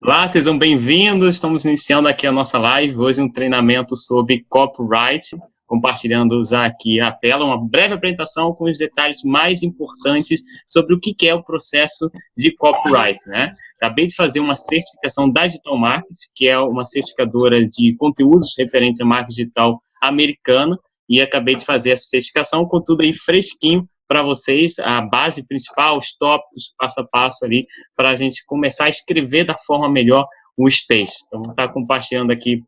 Olá, sejam bem-vindos. Estamos iniciando aqui a nossa live. Hoje um treinamento sobre copyright, compartilhando já aqui a tela, uma breve apresentação com os detalhes mais importantes sobre o que é o processo de copyright, né? Acabei de fazer uma certificação da Digital Markets, que é uma certificadora de conteúdos referentes à marca digital americana, e acabei de fazer essa certificação com tudo aí fresquinho para vocês, a base principal, os tópicos, passo a passo ali, para a gente começar a escrever da forma melhor os textos. Então, vou estar compartilhando aqui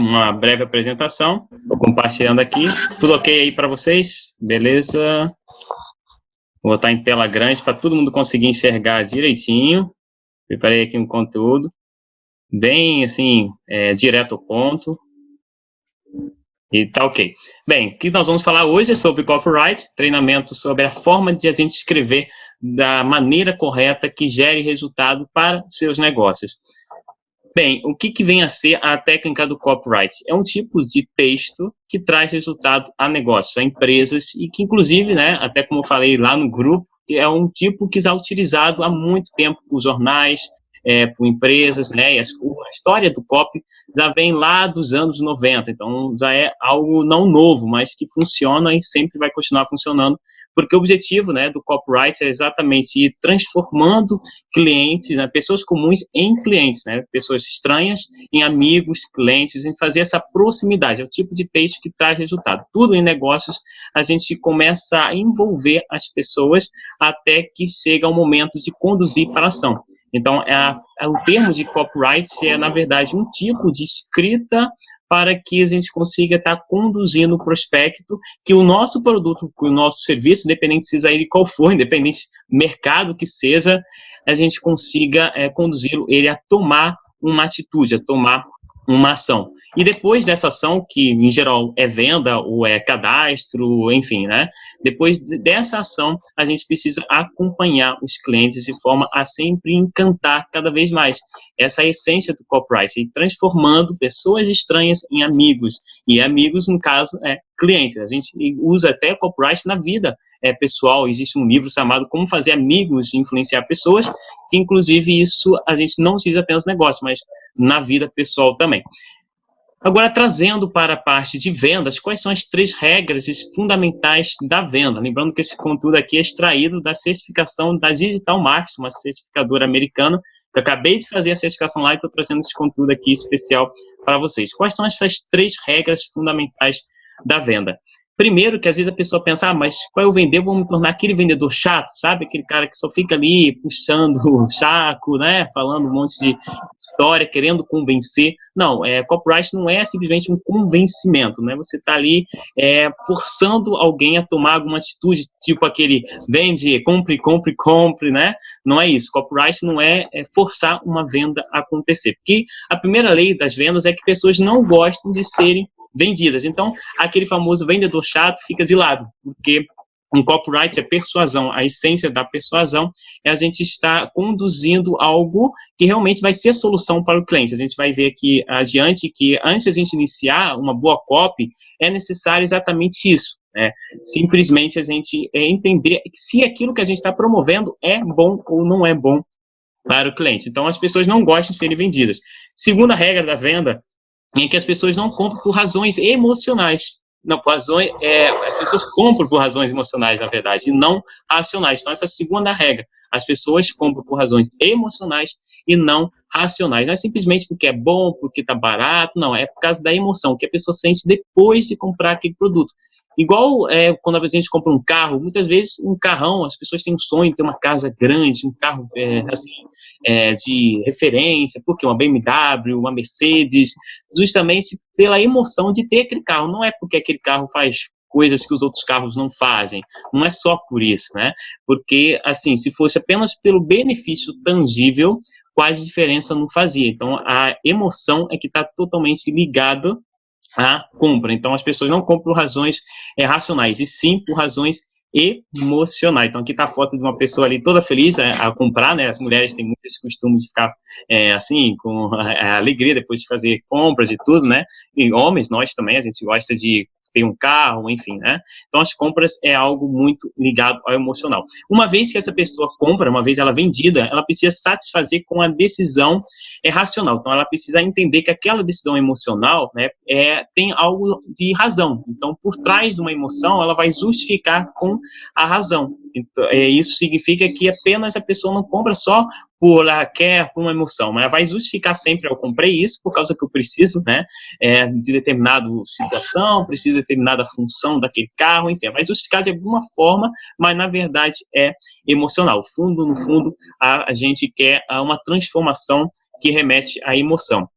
uma breve apresentação. Vou compartilhando aqui. Tudo ok aí para vocês? Beleza? Vou botar em tela grande para todo mundo conseguir enxergar direitinho. Preparei aqui um conteúdo bem, assim, direto ao ponto. E tá ok. Bem, o que nós vamos falar hoje é sobre copyright, treinamento sobre a forma de a gente escrever da maneira correta que gere resultado para seus negócios. Bem, o que vem a ser a técnica do copyright? É um tipo de texto que traz resultado a negócios, a empresas, e que inclusive, né, até como eu falei lá no grupo, é um tipo que já é utilizado há muito tempo por jornais, por empresas, né, e a história do copy já vem lá dos anos 90, então já é algo não novo, mas que funciona e sempre vai continuar funcionando, porque o objetivo, né, do copyright é exatamente ir transformando clientes, né, pessoas comuns em clientes, né, pessoas estranhas em amigos, clientes, em fazer essa proximidade, é o tipo de texto que traz resultado. Tudo em negócios, a gente começa a envolver as pessoas até que chega o momento de conduzir para a ação. Então, o termo de copyright é, na verdade, um tipo de escrita para que a gente consiga estar conduzindo o prospecto, que o nosso produto, o nosso serviço, independente seja ele qual for, independente mercado que seja, a gente consiga conduzi-lo ele a tomar uma atitude, a tomar uma ação. E depois dessa ação, que em geral é venda ou é cadastro, enfim, né? Depois dessa ação, a gente precisa acompanhar os clientes de forma a sempre encantar cada vez mais. Essa é a essência do copyright, transformando pessoas estranhas em amigos. E amigos, no caso, clientes. A gente usa até copyright na vida pessoal. Existe um livro chamado Como Fazer Amigos e Influenciar Pessoas, que inclusive isso a gente não utiliza apenas no negócio, mas na vida pessoal também. Agora, trazendo para a parte de vendas, quais são as 3 regras fundamentais da venda? Lembrando que esse conteúdo aqui é extraído da certificação da Digital Markets, uma certificadora americana, que eu acabei de fazer a certificação lá e estou trazendo esse conteúdo aqui especial para vocês. Quais são essas 3 regras fundamentais da venda? Primeiro, que às vezes a pessoa pensa, mas para eu vender, eu vou me tornar aquele vendedor chato, sabe? Aquele cara que só fica ali puxando o saco, né? Falando um monte de história, querendo convencer. Não, copyright não é simplesmente um convencimento, né? Você está ali forçando alguém a tomar alguma atitude, tipo aquele vende, compre, compre, compre, né? Não é isso. Copyright não é forçar uma venda a acontecer. Porque a primeira lei das vendas é que pessoas não gostam de serem vendidas. Então, aquele famoso vendedor chato fica de lado, porque um copyright é persuasão. A essência da persuasão é a gente estar conduzindo algo que realmente vai ser a solução para o cliente. A gente vai ver aqui adiante que antes de a gente iniciar uma boa copy, é necessário exatamente isso. Simplesmente a gente entender se aquilo que a gente está promovendo é bom ou não é bom para o cliente. Então, as pessoas não gostam de serem vendidas. Segunda regra da venda em que as pessoas não compram por razões emocionais. Não, as pessoas compram por razões emocionais, na verdade, e não racionais. Então, essa é a segunda regra. As pessoas compram por razões emocionais e não racionais. Não é simplesmente porque é bom, porque está barato, não. É por causa da emoção que a pessoa sente depois de comprar aquele produto. Igual quando a gente compra um carro, muitas vezes um carrão, as pessoas têm um sonho de ter uma casa grande, um carro assim, de referência, porque uma BMW, uma Mercedes, justamente pela emoção de ter aquele carro. Não é porque aquele carro faz coisas que os outros carros não fazem. Não é só por isso, né? Porque, assim, se fosse apenas pelo benefício tangível, quase diferença não fazia. Então, a emoção é que está totalmente ligada à compra. Então, as pessoas não compram por razões racionais, e sim por razões emocionais. Então, aqui está a foto de uma pessoa ali toda feliz a comprar, né? As mulheres têm muito esse costume de ficar assim, com a alegria depois de fazer compras e tudo, né? E homens, nós também, a gente gosta de ter um carro, enfim, né? Então, as compras é algo muito ligado ao emocional. Uma vez que essa pessoa compra, uma vez ela vendida, ela precisa satisfazer com a decisão racional. Então, ela precisa entender que aquela decisão emocional, né, tem algo de razão. Então, por trás de uma emoção, ela vai justificar com a razão. Então, isso significa que apenas a pessoa não compra só por ela quer, por uma emoção, mas ela vai justificar sempre: eu comprei isso por causa que eu preciso, né, de determinada situação, preciso de determinada função daquele carro, enfim, vai justificar de alguma forma, mas na verdade é emocional. No fundo, a gente quer uma transformação que remete à emoção.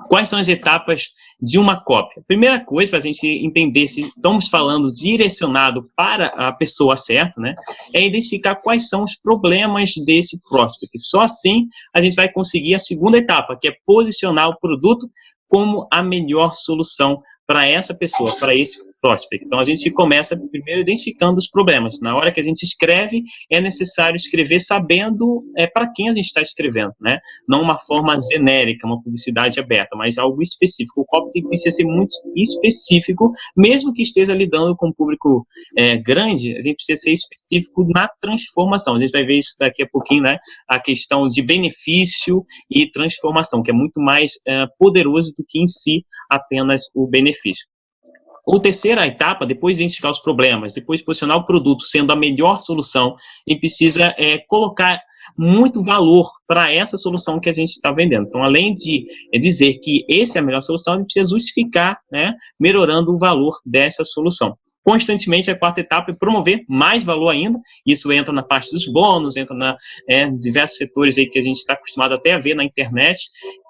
Quais são as etapas de uma cópia? Primeira coisa, para a gente entender se estamos falando direcionado para a pessoa certa, né, é identificar quais são os problemas desse prospect. Só assim a gente vai conseguir a segunda etapa, que é posicionar o produto como a melhor solução para essa pessoa, para esse prospect. Então, a gente começa primeiro identificando os problemas. Na hora que a gente escreve, é necessário escrever sabendo para quem a gente está escrevendo, né? Não uma forma genérica, uma publicidade aberta, mas algo específico. O copy precisa ser muito específico, mesmo que esteja lidando com um público grande, a gente precisa ser específico na transformação. A gente vai ver isso daqui a pouquinho, né? A questão de benefício e transformação, que é muito mais poderoso do que em si apenas o benefício. Ou terceira etapa, depois de identificar os problemas, depois de posicionar o produto sendo a melhor solução, e precisa colocar muito valor para essa solução que a gente está vendendo. Então, além de dizer que essa é a melhor solução, a gente precisa justificar, né, melhorando o valor dessa solução. Constantemente, a quarta etapa é promover mais valor ainda. Isso entra na parte dos bônus, entra em diversos setores aí que a gente está acostumado até a ver na internet,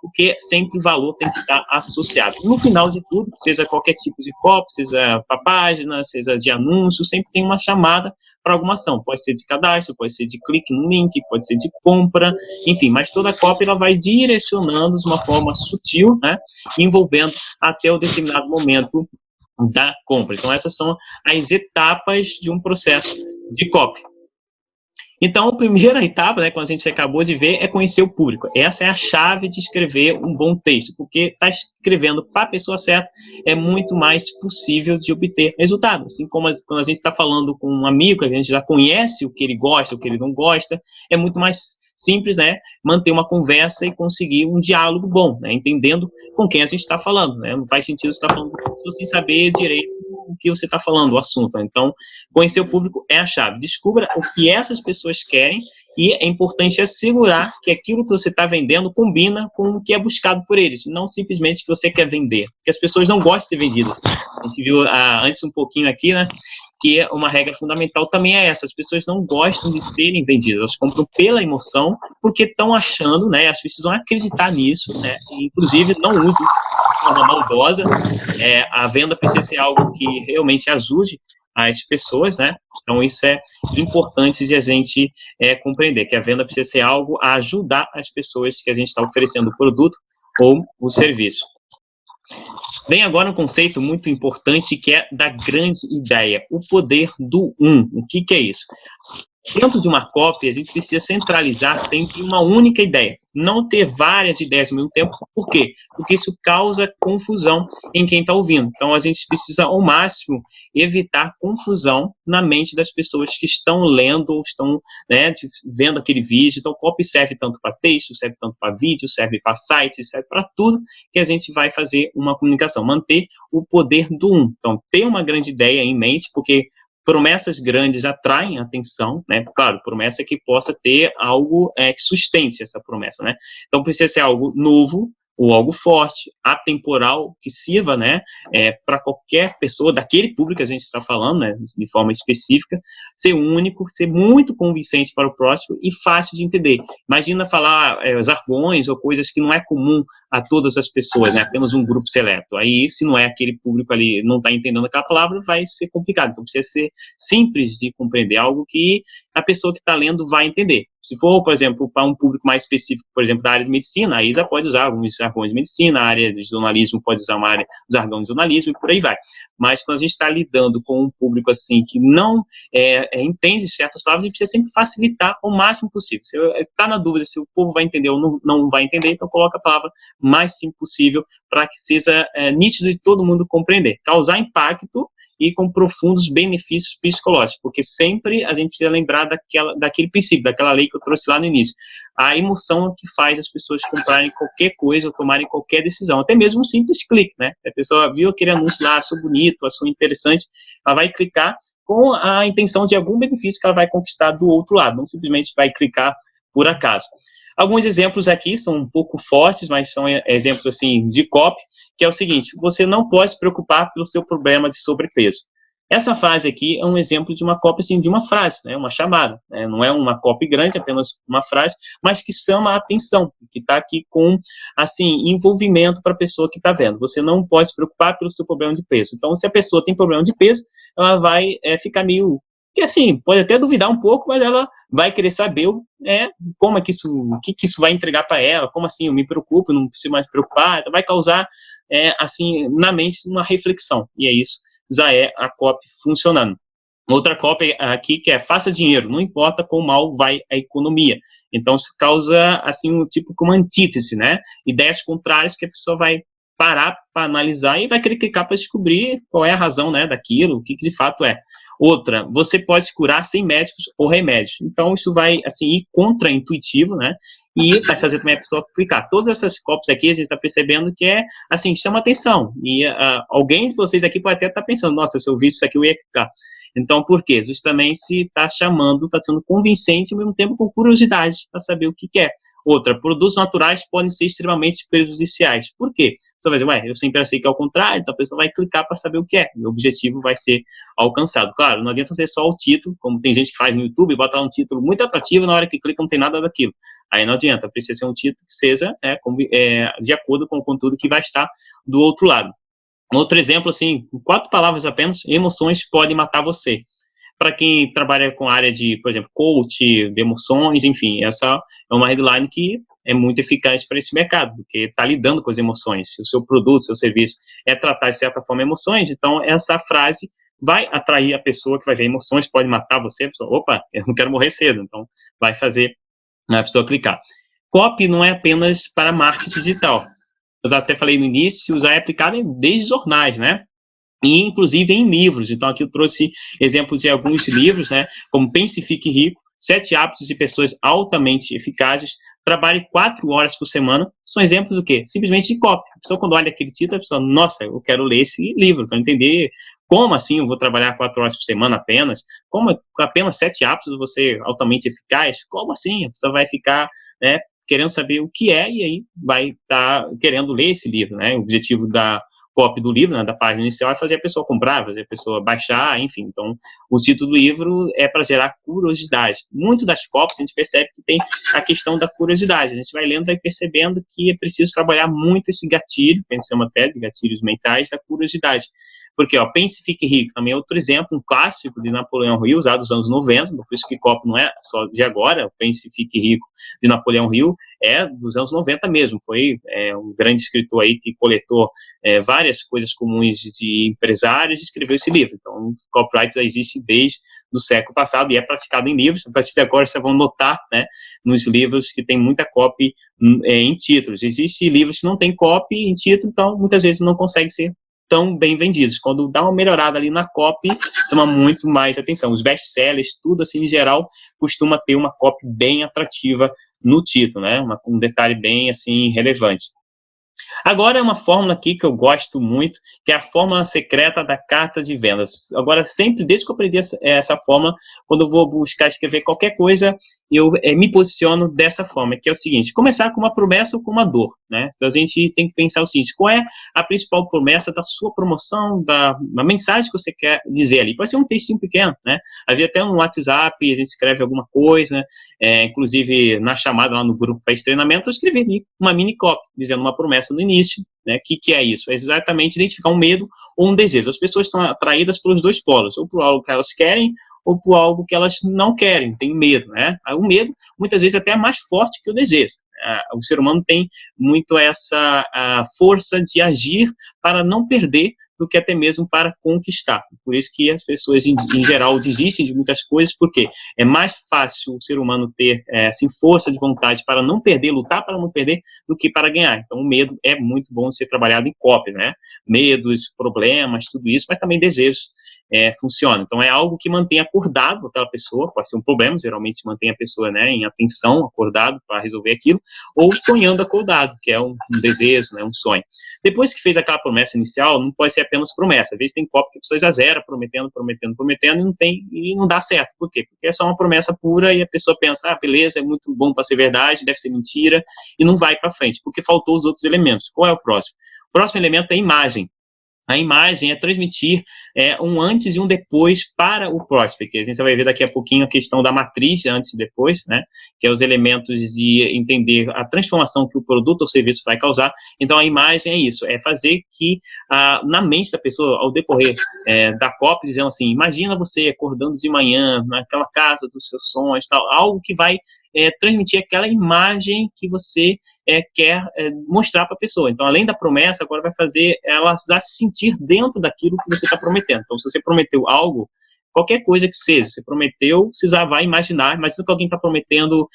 porque sempre o valor tem que estar associado. No final de tudo, seja qualquer tipo de copy, seja para página, seja de anúncio, sempre tem uma chamada para alguma ação. Pode ser de cadastro, pode ser de clique no link, pode ser de compra, enfim, mas toda a copy ela vai direcionando de uma forma sutil, né, envolvendo até o determinado momento da compra. Então, essas são as etapas de um processo de copy. Então, a primeira etapa, né, como a gente acabou de ver, é conhecer o público. Essa é a chave de escrever um bom texto, porque está escrevendo para a pessoa certa é muito mais possível de obter resultado. Assim como quando a gente está falando com um amigo, que a gente já conhece o que ele gosta, o que ele não gosta, é muito mais simples, né, manter uma conversa e conseguir um diálogo bom, né, entendendo com quem a gente está falando, né. Não faz sentido você estar falando com a pessoa sem saber direito o que você está falando, o assunto. Então, conhecer o público é a chave. Descubra o que essas pessoas querem e é importante assegurar que aquilo que você está vendendo combina com o que é buscado por eles, não simplesmente que você quer vender, porque as pessoas não gostam de ser vendidas. A gente viu antes um pouquinho aqui, né, que é uma regra fundamental também é essa: as pessoas não gostam de serem vendidas, elas compram pela emoção, porque estão achando, né, elas precisam acreditar nisso, né, e, inclusive, não usem isso de forma maldosa. A venda precisa ser algo que realmente ajude as pessoas, né, então isso é importante de a gente compreender, que a venda precisa ser algo a ajudar as pessoas que a gente está oferecendo o produto ou o serviço. Vem agora um conceito muito importante, que é da grande ideia, o poder do um. O que é isso? Dentro de uma cópia, a gente precisa centralizar sempre uma única ideia, não ter várias ideias ao mesmo tempo. Por quê? Porque isso causa confusão em quem está ouvindo. Então, a gente precisa, ao máximo, evitar confusão na mente das pessoas que estão lendo ou estão, né, vendo aquele vídeo. Então, copy serve tanto para texto, serve tanto para vídeo, serve para site, serve para tudo que a gente vai fazer uma comunicação. Manter o poder do um. Então, ter uma grande ideia em mente, porque promessas grandes atraem atenção, né? Claro, promessa que possa ter algo que sustente essa promessa, né? Então, precisa ser algo novo ou algo forte, atemporal, que sirva, né, para qualquer pessoa, daquele público que a gente está falando, né, de forma específica, ser único, ser muito convincente para o próximo e fácil de entender. Imagina falar jargões ou coisas que não é comum a todas as pessoas, né, apenas um grupo seleto. Aí, se não é aquele público ali, não está entendendo aquela palavra, vai ser complicado. Então, precisa ser simples de compreender, algo que a pessoa que está lendo vai entender. Se for, por exemplo, para um público mais específico, por exemplo, da área de medicina, aí já pode usar alguns jargões de medicina, a área de jornalismo pode usar uma área de jargão de jornalismo e por aí vai. Mas quando a gente está lidando com um público assim que não entende certas palavras, a gente precisa sempre facilitar o máximo possível. Se está na dúvida se o povo vai entender ou não vai entender, então coloca a palavra mais simples possível para que seja nítido de todo mundo compreender. Causar impacto e com profundos benefícios psicológicos, porque sempre a gente precisa lembrar daquele princípio, daquela lei que eu trouxe lá no início. A emoção é que faz as pessoas comprarem qualquer coisa ou tomarem qualquer decisão, até mesmo um simples clique, né? A pessoa viu aquele anúncio lá, achou bonito, achou interessante, ela vai clicar com a intenção de algum benefício que ela vai conquistar do outro lado, não simplesmente vai clicar por acaso. Alguns exemplos aqui são um pouco fortes, mas são exemplos assim de copy, que é o seguinte: você não pode se preocupar pelo seu problema de sobrepeso. Essa frase aqui é um exemplo de uma copy, assim, de uma frase, né, uma chamada, né, não é uma copy grande, apenas uma frase, mas que chama a atenção, que está aqui com, assim, envolvimento para a pessoa que está vendo. Você não pode se preocupar pelo seu problema de peso. Então, se a pessoa tem problema de peso, ela vai ficar meio... que assim, pode até duvidar um pouco, mas ela vai querer saber como é que isso, o que isso vai entregar para ela, como assim, eu me preocupo, não preciso mais me preocupar, então vai causar, assim, na mente uma reflexão, e é isso, já é a copy funcionando. Outra copy aqui que é faça dinheiro, não importa quão mal vai a economia. Então, isso causa, assim, um tipo como antítese, né? Ideias contrárias que a pessoa vai parar para analisar e vai querer clicar para descobrir qual é a razão, né, daquilo, o que de fato é. Outra, você pode se curar sem médicos ou remédios. Então, isso vai, assim, ir contra-intuitivo, né? E vai fazer também a pessoa clicar. Todas essas copies aqui, a gente está percebendo que assim, chama atenção. E alguém de vocês aqui pode até estar pensando, nossa, se eu visse isso aqui, eu ia clicar. Então, por quê? Justamente se está chamando, está sendo convincente, ao mesmo tempo com curiosidade para saber o que é. Outra, produtos naturais podem ser extremamente prejudiciais. Por quê? Você vai dizer, eu sempre achei que é ao contrário, então a pessoa vai clicar para saber o que é, e o objetivo vai ser alcançado. Claro, não adianta ser só o título, como tem gente que faz no YouTube, bota lá um título muito atrativo, na hora que clica não tem nada daquilo. Aí não adianta, precisa ser um título que seja de acordo com o conteúdo que vai estar do outro lado. Outro exemplo, assim, com 4 palavras apenas, emoções podem matar você. Para quem trabalha com a área de, por exemplo, coach, de emoções, enfim, essa é uma headline que é muito eficaz para esse mercado, porque está lidando com as emoções. Se o seu produto, seu serviço é tratar, de certa forma, emoções, então essa frase vai atrair a pessoa que vai ver emoções, pode matar você, a pessoa, opa, eu não quero morrer cedo, então vai fazer a pessoa clicar. Copy não é apenas para marketing digital. Eu até falei no início, já é aplicado desde jornais, né? E inclusive em livros. Então aqui eu trouxe exemplos de alguns livros, né, como Pense e Fique Rico, 7 hábitos de pessoas altamente eficazes, trabalhe 4 horas por semana, são exemplos do quê? Simplesmente de copy. A pessoa quando olha aquele título, a pessoa, nossa, eu quero ler esse livro, para entender como assim eu vou trabalhar 4 horas por semana apenas, como apenas 7 hábitos você altamente eficaz, como assim? A pessoa vai ficar, né, querendo saber o que é, e aí vai estar querendo ler esse livro, né? O objetivo da copy do livro, né, da página inicial, é fazer a pessoa comprar, fazer a pessoa baixar, enfim. Então, o título do livro é para gerar curiosidade. Muito das copies a gente percebe que tem a questão da curiosidade. A gente vai lendo, vai percebendo que é preciso trabalhar muito esse gatilho, que a gente chama até de gatilhos mentais, da curiosidade. Porque, Pense e Fique Rico também é outro exemplo, um clássico de Napoleão Hill, usado nos anos 90, por isso que copy não é só de agora, o Pense e Fique Rico de Napoleão Hill é dos anos 90 mesmo, foi um grande escritor aí que coletou várias coisas comuns de empresários e escreveu esse livro. Então, copyright já existe desde o século passado e é praticado em livros. A partir de agora, vocês vão notar, né, nos livros que tem muita copy em títulos. Existem livros que não tem copy em título, então muitas vezes não consegue ser tão bem vendidos. Quando dá uma melhorada ali na copy, chama muito mais atenção. Os best-sellers, tudo assim, em geral, costuma ter uma copy bem atrativa no título, né? Um detalhe bem, assim, relevante. Agora é uma fórmula aqui que eu gosto muito, que é a fórmula secreta da carta de vendas. Agora, sempre, desde que eu aprendi essa fórmula, quando eu vou buscar escrever qualquer coisa, eu me posiciono dessa forma, que é o seguinte: começar com uma promessa ou com uma dor, né? Então, a gente tem que pensar o seguinte: qual é a principal promessa da sua promoção, da mensagem que você quer dizer ali? Pode ser um textinho pequeno, né? Havia até um WhatsApp, a gente escreve alguma coisa, né? Inclusive, na chamada lá no grupo para esse treinamento, eu escrevi ali uma mini copy, dizendo uma promessa no início. início, né? Que é isso? É exatamente identificar um medo ou um desejo. As pessoas estão atraídas pelos dois polos, ou por algo que elas querem, ou por algo que elas não querem, tem medo, né? O medo, muitas vezes, até é mais forte que o desejo. O ser humano tem muito essa força de agir para não perder do que até mesmo para conquistar. Por isso que as pessoas, em geral, desistem de muitas coisas, porque é mais fácil o ser humano ter assim, força de vontade para não perder, lutar para não perder, do que para ganhar. Então, o medo é muito bom ser trabalhado em copy, né? Medos, problemas, tudo isso, mas também desejos funciona. Então, é algo que mantém acordado aquela pessoa, pode ser um problema, geralmente se mantém a pessoa, né, em atenção, acordado para resolver aquilo, ou sonhando acordado, que é um desejo, né, um sonho. Depois que fez aquela promessa inicial, não pode ser apenas promessa. Às vezes tem copy que a pessoa exagera, prometendo, e não dá certo. Por quê? Porque é só uma promessa pura e a pessoa pensa, beleza, é muito bom para ser verdade, deve ser mentira, e não vai para frente, porque faltou os outros elementos. Qual é o próximo? O próximo elemento é a imagem. A imagem é transmitir um antes e um depois para o prospect. A gente vai ver daqui a pouquinho a questão da matriz antes e depois, né, que é os elementos de entender a transformação que o produto ou serviço vai causar. Então, a imagem é isso, é fazer que na mente da pessoa, ao decorrer da copy, dizendo assim, imagina você acordando de manhã naquela casa dos seus sonhos, tal, algo que vai transmitir aquela imagem que você quer mostrar para a pessoa. Então, além da promessa, agora vai fazer ela já se sentir dentro daquilo que você está prometendo. Então, se você prometeu algo, qualquer coisa que seja, você prometeu, você já vai imaginar, imagina que alguém está prometendo,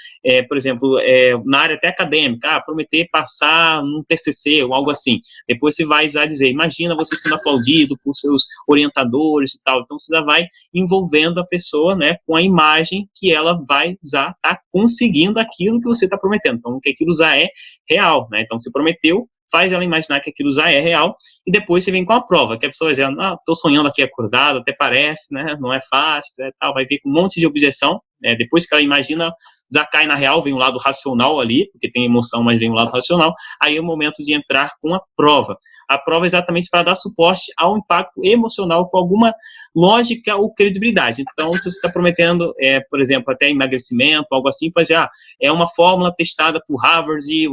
por exemplo, na área até acadêmica, prometer passar num TCC ou algo assim. Depois você vai já dizer, imagina você sendo aplaudido por seus orientadores e tal. Então, você já vai envolvendo a pessoa, né, com a imagem que ela vai já estar conseguindo aquilo que você está prometendo. Então, que aquilo já é real, né? Então, você prometeu, faz ela imaginar que aquilo já é real, e depois você vem com a prova, que a pessoa vai dizer, estou sonhando aqui acordado, até parece, né, não é fácil, tal, vai vir com um monte de objeção, depois que ela imagina, já cai na real, vem o lado racional ali, porque tem emoção, mas vem o lado racional, aí é o momento de entrar com a prova. A prova é exatamente para dar suporte ao impacto emocional com alguma lógica ou credibilidade. Então, se você está prometendo, por exemplo, até emagrecimento, algo assim, pode dizer, é uma fórmula testada por Harvard, e,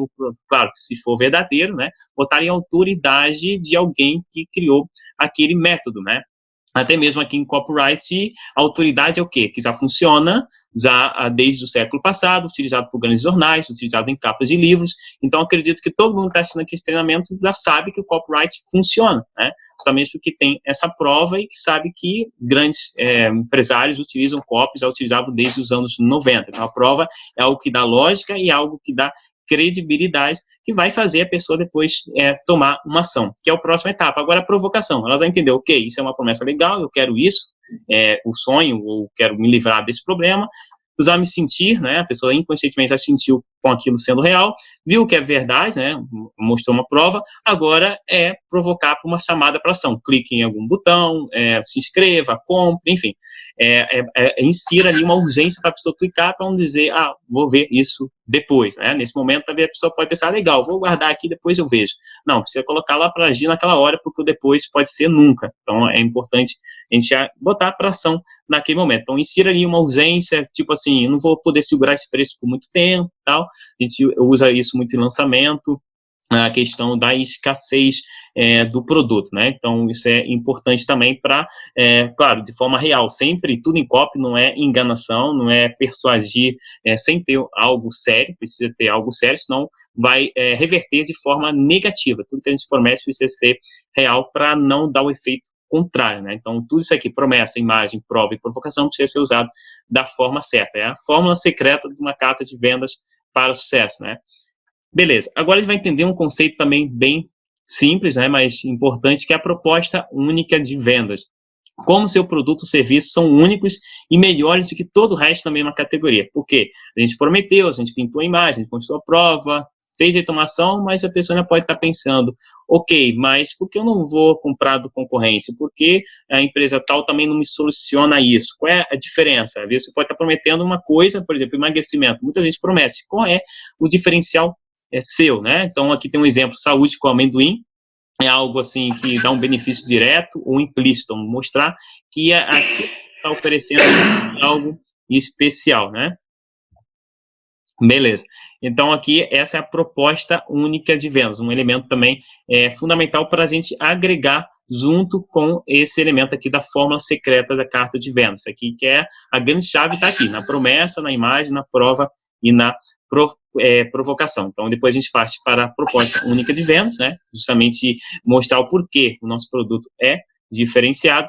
claro, se for verdadeiro, né, botar em autoridade de alguém que criou aquele método, né? Até mesmo aqui em copyright, a autoridade é o quê? Que já funciona já desde o século passado, utilizado por grandes jornais, utilizado em capas de livros. Então, acredito que todo mundo que está assistindo aqui esse treinamento já sabe que o copyright funciona, né? Justamente porque tem essa prova e que sabe que grandes empresários utilizam copy, já utilizavam desde os anos 90. Então, a prova é algo que dá lógica e algo que dá credibilidade, que vai fazer a pessoa depois tomar uma ação, que é a próxima etapa. Agora, a provocação. Ela já entendeu, ok, isso é uma promessa legal, eu quero isso, o sonho, ou quero me livrar desse problema, já me sentir, né, a pessoa inconscientemente já sentiu com aquilo sendo real, viu que é verdade, né, mostrou uma prova, agora é provocar para uma chamada para ação. Clique em algum botão, se inscreva, compre, enfim, insira ali uma urgência para a pessoa clicar para não dizer, vou ver isso depois, né, nesse momento a pessoa pode pensar, legal, vou guardar aqui, depois eu vejo. Não, precisa colocar lá para agir naquela hora, porque o depois pode ser nunca. Então, é importante a gente botar para ação naquele momento. Então, insira ali uma urgência, tipo assim, eu não vou poder segurar esse preço por muito tempo, tal. A gente usa isso muito em lançamento, a questão da escassez do produto, né? Então, isso é importante também para, claro, de forma real, sempre, tudo em copy, não é enganação, não é persuadir sem ter algo sério, precisa ter algo sério, senão vai reverter de forma negativa. Tudo que a gente promete precisa ser real para não dar o efeito contrário, né? Então, tudo isso aqui, promessa, imagem, prova e provocação, precisa ser usado da forma certa. É a fórmula secreta de uma carta de vendas para o sucesso, né? Beleza. Agora a gente vai entender um conceito também bem simples, né, mas importante, que é a proposta única de vendas. Como seu produto ou serviço são únicos e melhores do que todo o resto da mesma categoria. Por quê? A gente prometeu, a gente pintou a imagem, a gente construiu a prova, fez a automação, mas a pessoa ainda pode estar pensando, ok, mas por que eu não vou comprar do concorrência? Por que a empresa tal também não me soluciona isso? Qual é a diferença? Às vezes você pode estar prometendo uma coisa, por exemplo, emagrecimento. Muita gente promete. Qual é o diferencial seu, né? Então, aqui tem um exemplo, saúde com amendoim, é algo assim que dá um benefício direto ou implícito, mostrar que aqui está oferecendo algo especial, né? Beleza. Então, aqui, essa é a proposta única de vendas, um elemento também fundamental para a gente agregar junto com esse elemento aqui da fórmula secreta da carta de vendas. Aqui que é a grande chave está aqui, na promessa, na imagem, na prova e na provocação. Então, depois a gente parte para a proposta única de vendas, né? Justamente mostrar o porquê o nosso produto é diferenciado.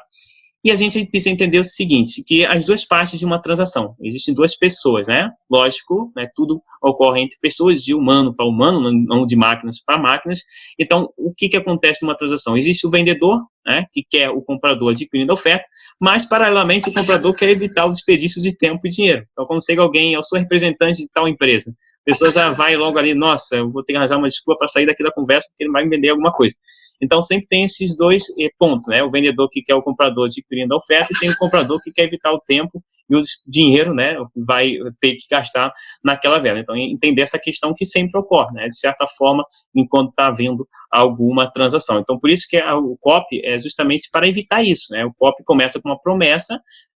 E a gente precisa entender o seguinte, que as duas partes de uma transação, existem duas pessoas, né? Lógico, né, tudo ocorre entre pessoas, de humano para humano, não de máquinas para máquinas. Então, o que acontece numa transação? Existe o vendedor, né, que quer o comprador adquirindo a oferta, mas, paralelamente, o comprador quer evitar o desperdício de tempo e dinheiro. Então, quando chega alguém, eu sou representante de tal empresa, a pessoa já vai logo ali, nossa, eu vou ter que arranjar uma desculpa para sair daqui da conversa, porque ele vai me vender alguma coisa. Então, sempre tem esses dois pontos, né? O vendedor que quer o comprador adquirindo a oferta e tem o comprador que quer evitar o tempo e o dinheiro, né? Vai ter que gastar naquela venda. Então, entender essa questão que sempre ocorre, né? De certa forma, enquanto está havendo alguma transação. Então, por isso que o copy é justamente para evitar isso, né? O copy começa com uma promessa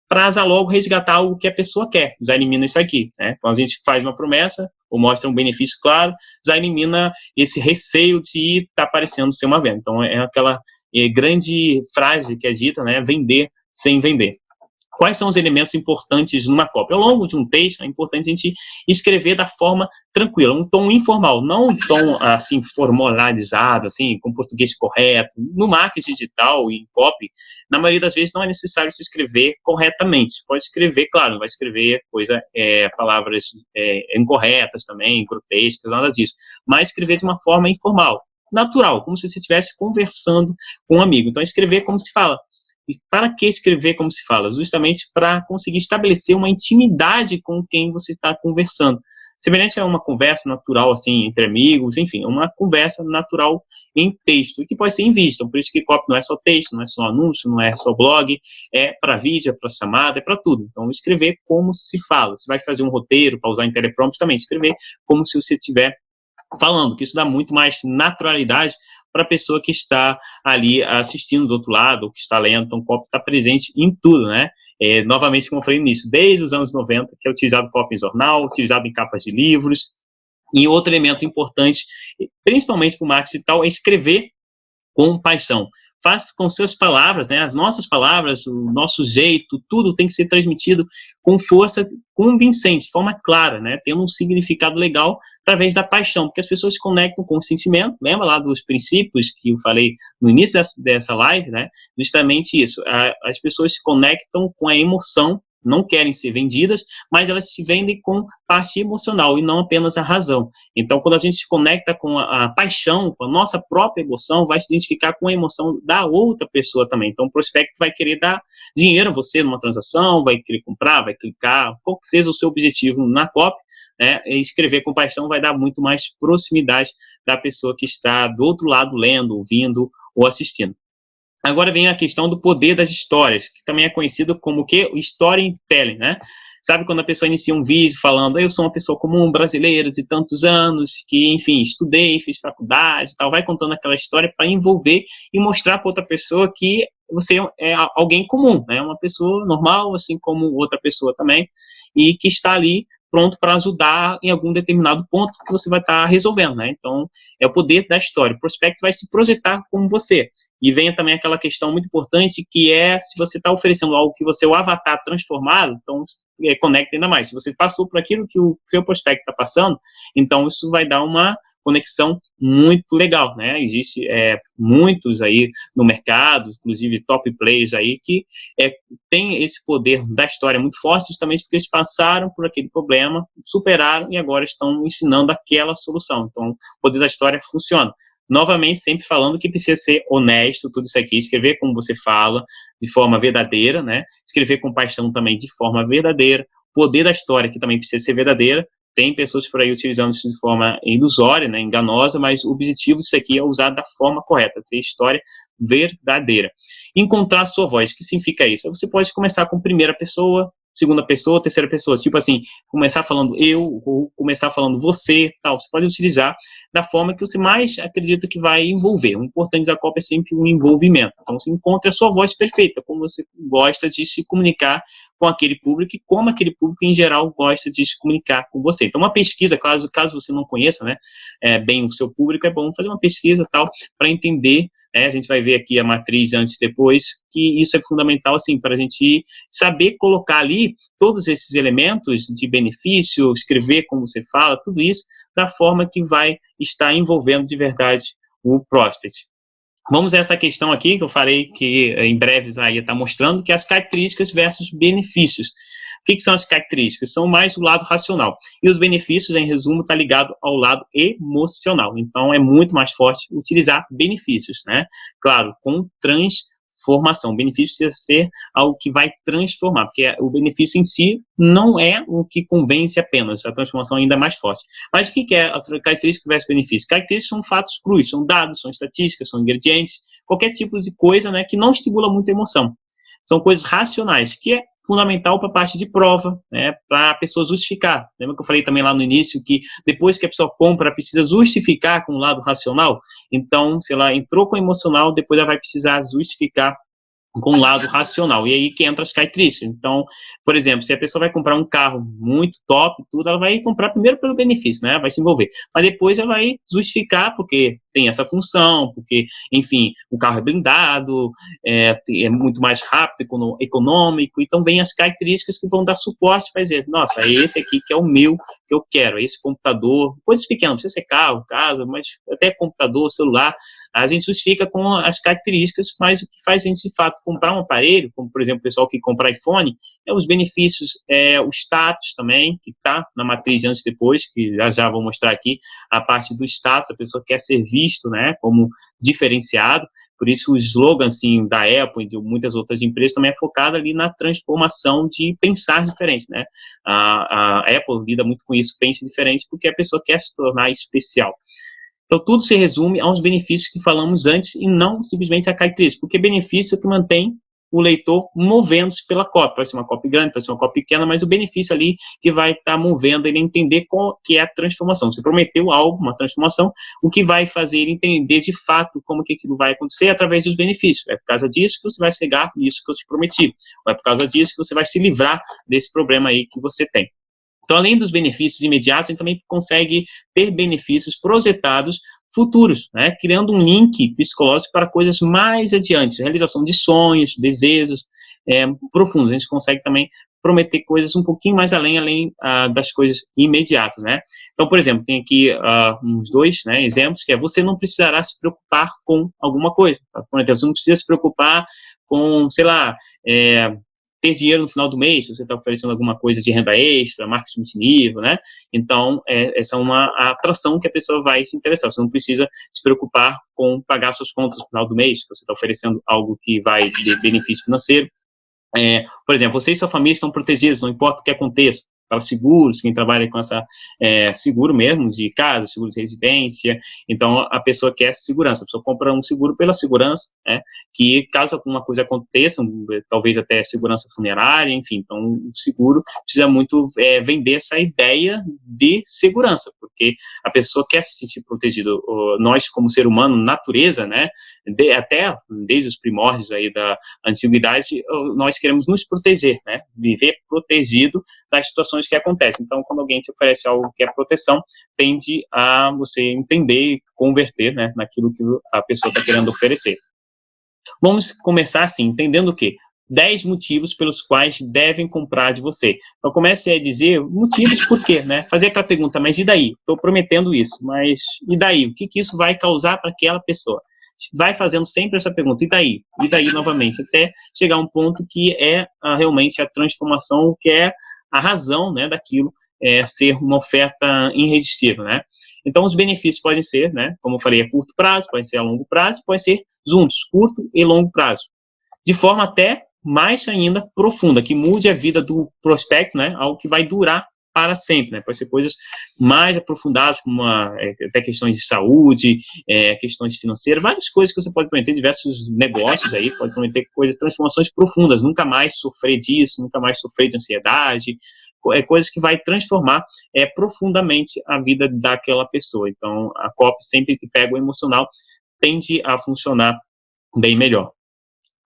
para logo resgatar o que a pessoa quer, já elimina isso aqui, né? Quando a gente faz uma promessa ou mostra um benefício claro, já elimina esse receio de estar parecendo ser uma venda. Então, é aquela grande frase que é dita, né? Vender sem vender. Quais são os elementos importantes numa cópia? Ao longo de um texto, é importante a gente escrever da forma tranquila, um tom informal, não um tom assim formalizado, assim, com português correto. No marketing digital e em copy, na maioria das vezes não é necessário se escrever corretamente. Pode escrever, claro, não vai escrever palavras incorretas também, grotescas, nada disso, mas escrever de uma forma informal, natural, como se você estivesse conversando com um amigo. Então, escrever como se fala. E para que escrever como se fala? Justamente para conseguir estabelecer uma intimidade com quem você está conversando. Semelhante a uma conversa natural, assim, entre amigos, enfim, uma conversa natural em texto, e que pode ser em vídeo. Então, por isso que copy não é só texto, não é só anúncio, não é só blog, é para vídeo, é para chamada, é para tudo. Então, escrever como se fala. Você vai fazer um roteiro para usar em teleprompter também, escrever como se você estiver falando, que isso dá muito mais naturalidade para a pessoa que está ali assistindo do outro lado, ou que está lendo. Então, o copy está presente em tudo, né? Novamente, como eu falei no início, desde os anos 90, que é utilizado copy em jornal, utilizado em capas de livros. E outro elemento importante, principalmente para o marketing digital, é escrever com paixão. Faz com suas palavras, né, as nossas palavras, o nosso jeito, tudo tem que ser transmitido com força convincente, de forma clara, né, tendo um significado legal através da paixão, porque as pessoas se conectam com o sentimento. Lembra lá dos princípios que eu falei no início dessa live, né, justamente isso, as pessoas se conectam com a emoção, não querem ser vendidas, mas elas se vendem com parte emocional e não apenas a razão. Então, quando a gente se conecta com a paixão, com a nossa própria emoção, vai se identificar com a emoção da outra pessoa também. Então, o prospecto vai querer dar dinheiro a você numa transação, vai querer comprar, vai clicar, qual que seja o seu objetivo na copy, né? Escrever com paixão vai dar muito mais proximidade da pessoa que está do outro lado lendo, ouvindo ou assistindo. Agora vem a questão do poder das histórias, que também é conhecido como o quê? O storytelling, né? Sabe quando a pessoa inicia um vídeo falando, eu sou uma pessoa comum, brasileira, de tantos anos, que, enfim, estudei, fiz faculdade e tal, vai contando aquela história para envolver e mostrar para outra pessoa que você é alguém comum, né? Uma pessoa normal, assim como outra pessoa também, e que está ali pronto para ajudar em algum determinado ponto que você vai estar resolvendo, né? Então, é o poder da história. O prospecto vai se projetar como você. E vem também aquela questão muito importante, que é se você está oferecendo algo que você é o avatar transformado, então conecta ainda mais. Se você passou por aquilo que o seu prospecto está passando, então isso vai dar uma conexão muito legal, né? Existe muitos aí no mercado, inclusive top players aí, que tem esse poder da história muito forte, justamente porque eles passaram por aquele problema, superaram e agora estão ensinando aquela solução. Então, o poder da história funciona. Novamente, sempre falando que precisa ser honesto, tudo isso aqui, escrever como você fala, de forma verdadeira, né? Escrever com paixão também de forma verdadeira. O poder da história, que também precisa ser verdadeira. Tem pessoas por aí utilizando isso de forma ilusória, né, enganosa, mas o objetivo disso aqui é usar da forma correta, ter história verdadeira. Encontrar a sua voz, o que significa isso? Você pode começar com primeira pessoa, segunda pessoa, terceira pessoa, tipo assim, começar falando eu, ou começar falando você, tal. Você pode utilizar da forma que você mais acredita que vai envolver. O importante da cópia é sempre um envolvimento. Então, você encontra a sua voz perfeita, como você gosta de se comunicar com aquele público e como aquele público, em geral, gosta de se comunicar com você. Então, uma pesquisa, caso você não conheça, né, bem o seu público, é bom fazer uma pesquisa tal para entender, a gente vai ver aqui a matriz antes e depois, que isso é fundamental, assim, para a gente saber colocar ali todos esses elementos de benefício, escrever como você fala, tudo isso, da forma que vai estar envolvendo de verdade o prospect. Vamos a essa questão aqui, que eu falei que em breve já ia estar mostrando, que é as características versus benefícios. O que são as características? São mais o lado racional. E os benefícios, em resumo, está ligado ao lado emocional. Então, é muito mais forte utilizar benefícios, né? Claro, com transformação. O benefício precisa ser algo que vai transformar, porque o benefício em si não é o que convence apenas, a transformação ainda é mais forte. Mas o que é a característica versus benefício? Características são fatos crus, são dados, são estatísticas, são ingredientes, qualquer tipo de coisa, né, que não estimula muita emoção. São coisas racionais, que é fundamental para a parte de prova, né, para a pessoa justificar. Lembra que eu falei também lá no início que depois que a pessoa compra, precisa justificar com o lado racional? Então, se ela entrou com o emocional, depois ela vai precisar justificar com o lado racional, e aí que entra as características. Então, por exemplo, se a pessoa vai comprar um carro muito top, tudo, ela vai comprar primeiro pelo benefício, né, vai se envolver, mas depois ela vai justificar porque tem essa função, porque, enfim, o carro é blindado, é muito mais rápido, econômico, então vem as características que vão dar suporte para dizer, nossa, é esse aqui que é o meu, que eu quero, é esse computador, coisas pequenas, não precisa ser carro, casa, mas até computador, celular, a gente justifica com as características, mas o que faz a gente, de fato, comprar um aparelho, como, por exemplo, o pessoal que compra iPhone, é os benefícios, o status também, que está na matriz antes e depois, que já vou mostrar aqui, a parte do status, a pessoa quer ser visto, né, como diferenciado, por isso o slogan, assim, da Apple e de muitas outras empresas também é focado ali na transformação de pensar diferente, né, a Apple lida muito com isso, pense diferente, porque a pessoa quer se tornar especial. Então, tudo se resume aos benefícios que falamos antes e não simplesmente a característica, porque benefício é que mantém o leitor movendo-se pela copy. Pode ser uma copy grande, pode ser uma copy pequena, mas o benefício ali que vai estar movendo ele a entender qual que é a transformação. Você prometeu algo, uma transformação, o que vai fazer ele entender de fato como que aquilo vai acontecer através dos benefícios. É por causa disso que você vai chegar nisso que eu te prometi. Ou é por causa disso que você vai se livrar desse problema aí que você tem. Então, além dos benefícios imediatos, a gente também consegue ter benefícios projetados futuros, né? Criando um link psicológico para coisas mais adiante, realização de sonhos, desejos profundos. A gente consegue também prometer coisas um pouquinho mais além das coisas imediatas, né? Então, por exemplo, tem aqui uns dois, né, exemplos, que é você não precisará se preocupar com alguma coisa. Tá? Por exemplo, você não precisa se preocupar com, sei lá, ter dinheiro no final do mês, se você está oferecendo alguma coisa de renda extra, marketing multinível, né? Então, essa é uma atração que a pessoa vai se interessar. Você não precisa se preocupar com pagar suas contas no final do mês, se você está oferecendo algo que vai de benefício financeiro. Por exemplo, você e sua família estão protegidos, não importa o que aconteça. Para seguros, quem trabalha com essa seguro mesmo de casa, seguro de residência, então a pessoa quer segurança, a pessoa compra um seguro pela segurança, né, que caso alguma coisa aconteça, talvez até segurança funerária, enfim, então o seguro precisa muito vender essa ideia de segurança, porque a pessoa quer se sentir protegido. Nós, como ser humano, natureza, né, até desde os primórdios aí da antiguidade, nós queremos nos proteger, né, viver protegido das situações que acontecem. Então, quando alguém te oferece algo que é proteção, tende a você entender e converter, né, naquilo que a pessoa está querendo oferecer. Vamos começar assim, entendendo o quê? 10 motivos pelos quais devem comprar de você. Então, comece a dizer motivos por quê, né? Fazer aquela pergunta, mas e daí? Estou prometendo isso, mas e daí? O que isso vai causar para aquela pessoa? Vai fazendo sempre essa pergunta, e daí? E daí novamente, até chegar a um ponto que realmente a transformação, que é a razão, né, daquilo ser uma oferta irresistível, né? Então, os benefícios podem ser, né, como eu falei, a curto prazo, podem ser a longo prazo, podem ser juntos, curto e longo prazo, de forma até mais ainda profunda, que mude a vida do prospecto, né, algo que vai durar para sempre, né? Pode ser coisas mais aprofundadas, como até questões de saúde, questões financeiras, várias coisas que você pode prometer, diversos negócios aí, pode prometer coisas, transformações profundas, nunca mais sofrer disso, nunca mais sofrer de ansiedade, coisas que vai transformar profundamente a vida daquela pessoa. Então, a copy, sempre que pega o emocional, tende a funcionar bem melhor.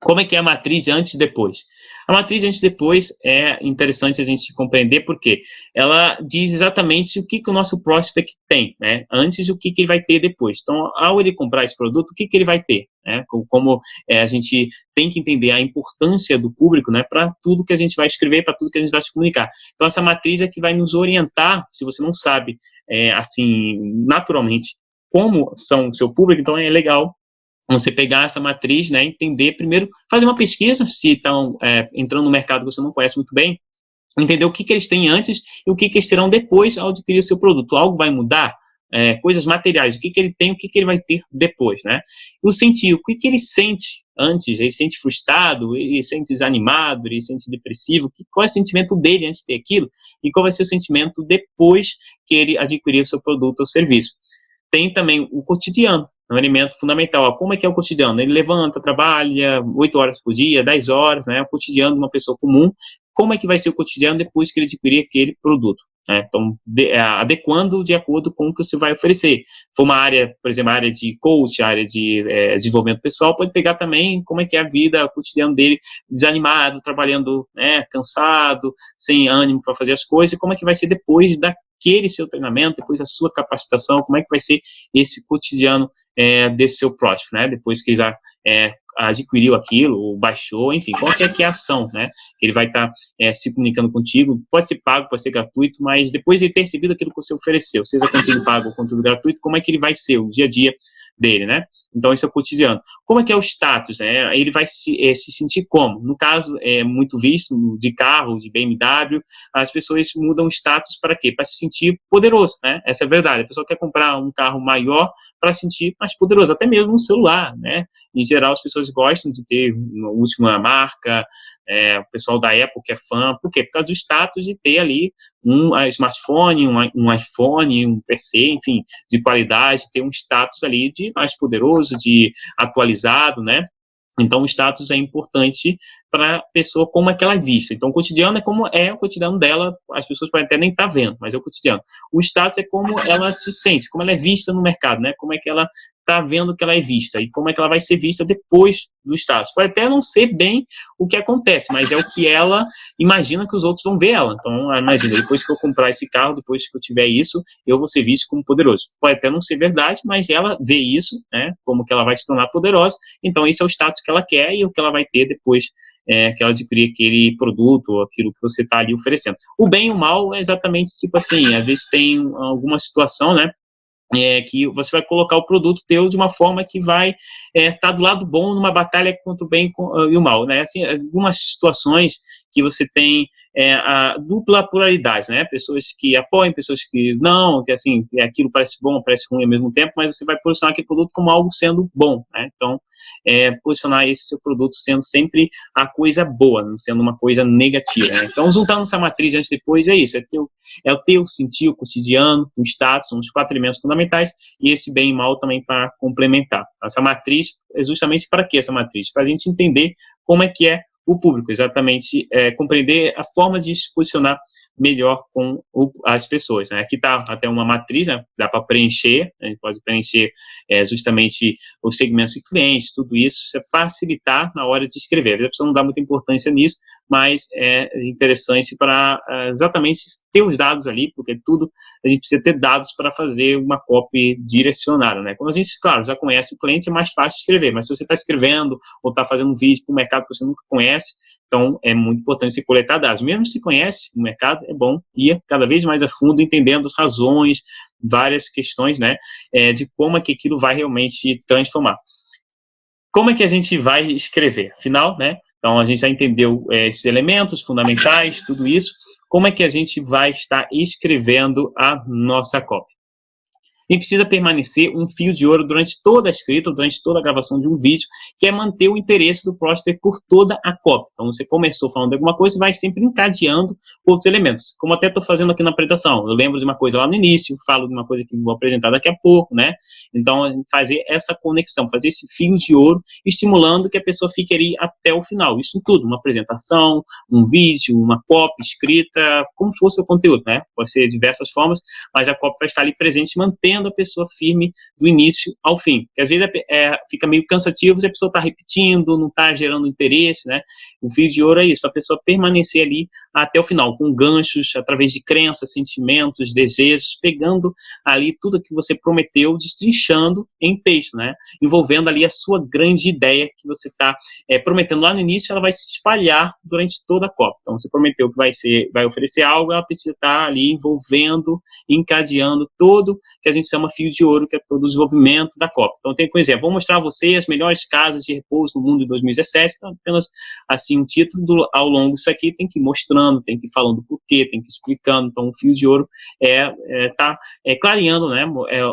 Como é que é a matriz antes e depois? A matriz antes e depois é interessante a gente compreender porque ela diz exatamente o que o nosso prospect tem, né? Antes e o que ele vai ter depois. Então, ao ele comprar esse produto, o que ele vai ter, né? Como a gente tem que entender a importância do público, né? Para tudo que a gente vai escrever, para tudo que a gente vai se comunicar. Então, essa matriz é que vai nos orientar, se você não sabe, assim, naturalmente, como são o seu público, então é legal você pegar essa matriz, né, entender primeiro, fazer uma pesquisa, se estão entrando no mercado que você não conhece muito bem, entender o que eles têm antes e o que eles terão depois ao adquirir o seu produto. Algo vai mudar? Coisas materiais, o que ele tem, o que ele vai ter depois, né? O sentir, o que ele sente antes, ele sente frustrado, ele sente desanimado, ele sente depressivo, qual é o sentimento dele antes de ter aquilo e qual vai ser o sentimento depois que ele adquirir o seu produto ou serviço. Tem também o cotidiano, é um elemento fundamental. Como é que é o cotidiano? Ele levanta, trabalha 8 horas por dia, 10 horas, né? O cotidiano de uma pessoa comum. Como é que vai ser o cotidiano depois que ele adquirir aquele produto? Né? Então, adequando de acordo com o que você vai oferecer. Se for uma área, por exemplo, a área de coach, a área de desenvolvimento pessoal, pode pegar também como é que é a vida, o cotidiano dele, desanimado, trabalhando, né, cansado, sem ânimo para fazer as coisas, e como é que vai ser depois daquele seu treinamento, depois da sua capacitação, como é que vai ser esse cotidiano desse seu prospect, né? Depois que ele já adquiriu aquilo, ou baixou, enfim, qual que é a ação, né? Ele vai estar se comunicando contigo, pode ser pago, pode ser gratuito, mas depois de ter recebido aquilo que você ofereceu, seja conteúdo pago ou conteúdo gratuito, como é que ele vai ser, o dia a dia dele, né? Então, esse é o cotidiano. Como é que é o status, né? Ele vai se sentir como? No caso, é muito visto de carro, de BMW, as pessoas mudam o status para quê? Para se sentir poderoso, né? Essa é a verdade. A pessoa quer comprar um carro maior para se sentir mais poderoso, até mesmo um celular, né? Em geral, as pessoas gostam de ter uma última marca, o pessoal da Apple que é fã, por quê? Por causa do status de ter ali um smartphone, um iPhone, um PC, enfim, de qualidade, ter um status ali de mais poderoso, de atualizado, né? Então, o status é importante para a pessoa, como é que ela é vista. Então, o cotidiano é como é o cotidiano dela, as pessoas podem até nem estar vendo, mas é o cotidiano. O status é como ela se sente, como ela é vista no mercado, né? Como é que ela está vendo que ela é vista e como é que ela vai ser vista depois do status. Pode até não ser bem o que acontece, mas é o que ela imagina que os outros vão ver ela. Então, imagina, depois que eu comprar esse carro, depois que eu tiver isso, eu vou ser visto como poderoso. Pode até não ser verdade, mas ela vê isso, né? Como que ela vai se tornar poderosa. Então, esse é o status que ela quer e o que ela vai ter depois que ela adquirir aquele produto ou aquilo que você está ali oferecendo. O bem e o mal é exatamente tipo assim, às vezes tem alguma situação, né? Que você vai colocar o produto teu de uma forma que vai estar do lado bom numa batalha contra o bem e o mal, né? Assim, algumas situações que você tem a dupla pluralidade, né? Pessoas que apoiam, pessoas que não, que assim, aquilo parece bom, parece ruim ao mesmo tempo, mas você vai posicionar aquele produto como algo sendo bom, né? Então, posicionar esse seu produto sendo sempre a coisa boa, não sendo uma coisa negativa, né? Então, juntando essa matriz antes e depois, é isso, é o teu sentir, o cotidiano, o status, são os 4 elementos fundamentais, e esse bem e mal também para complementar. Essa matriz é justamente para quê essa matriz? Para a gente entender como é que é o público, exatamente compreender a forma de se posicionar melhor com as pessoas, né? Aqui está até uma matriz, né? Dá para preencher, a gente pode preencher justamente os segmentos de clientes, tudo isso é facilitar na hora de escrever. Às vezes a pessoa não dá muita importância nisso, mas é interessante para exatamente ter os dados ali, porque tudo a gente precisa ter dados para fazer uma copy direcionada, né? Quando a gente, claro, já conhece o cliente, é mais fácil de escrever, mas se você está escrevendo ou está fazendo um vídeo para um mercado que você nunca conhece, então é muito importante você coletar dados. Mesmo se conhece o mercado, é bom ir cada vez mais a fundo, entendendo as razões, várias questões, né, de como é que aquilo vai realmente transformar. Como é que a gente vai escrever? Afinal, né, então a gente já entendeu esses elementos fundamentais, tudo isso, como é que a gente vai estar escrevendo a nossa copy? E precisa permanecer um fio de ouro durante toda a escrita, durante toda a gravação de um vídeo, que é manter o interesse do prospect por toda a copy. Então, você começou falando de alguma coisa, vai sempre encadeando outros elementos. Como até estou fazendo aqui na apresentação. Eu lembro de uma coisa lá no início, falo de uma coisa que vou apresentar daqui a pouco, né? Então, fazer essa conexão, fazer esse fio de ouro, estimulando que a pessoa fique ali até o final. Isso tudo, uma apresentação, um vídeo, uma copy escrita, como fosse o conteúdo, né? Pode ser de diversas formas, mas a copy vai estar ali presente, mantendo mantendo a pessoa firme do início ao fim. Porque às vezes fica meio cansativo se a pessoa está repetindo, não está gerando interesse, né? O fio de ouro é isso, para a pessoa permanecer ali até o final, com ganchos, através de crenças, sentimentos, desejos, pegando ali tudo que você prometeu, destrinchando em texto, né? Envolvendo ali a sua grande ideia que você está prometendo lá no início, ela vai se espalhar durante toda a Copa. Então, você prometeu que vai oferecer algo, ela precisa estar ali envolvendo, encadeando todo que a gente chama fio de ouro, que é todo o desenvolvimento da Copa. Então, tem que dizer, vou mostrar a você as melhores casas de repouso do mundo em 2017, então, apenas assim, um título ao longo disso aqui tem que ir mostrando, tem que ir falando por quê, tem que ir explicando. Então, o fio de ouro está clareando, né,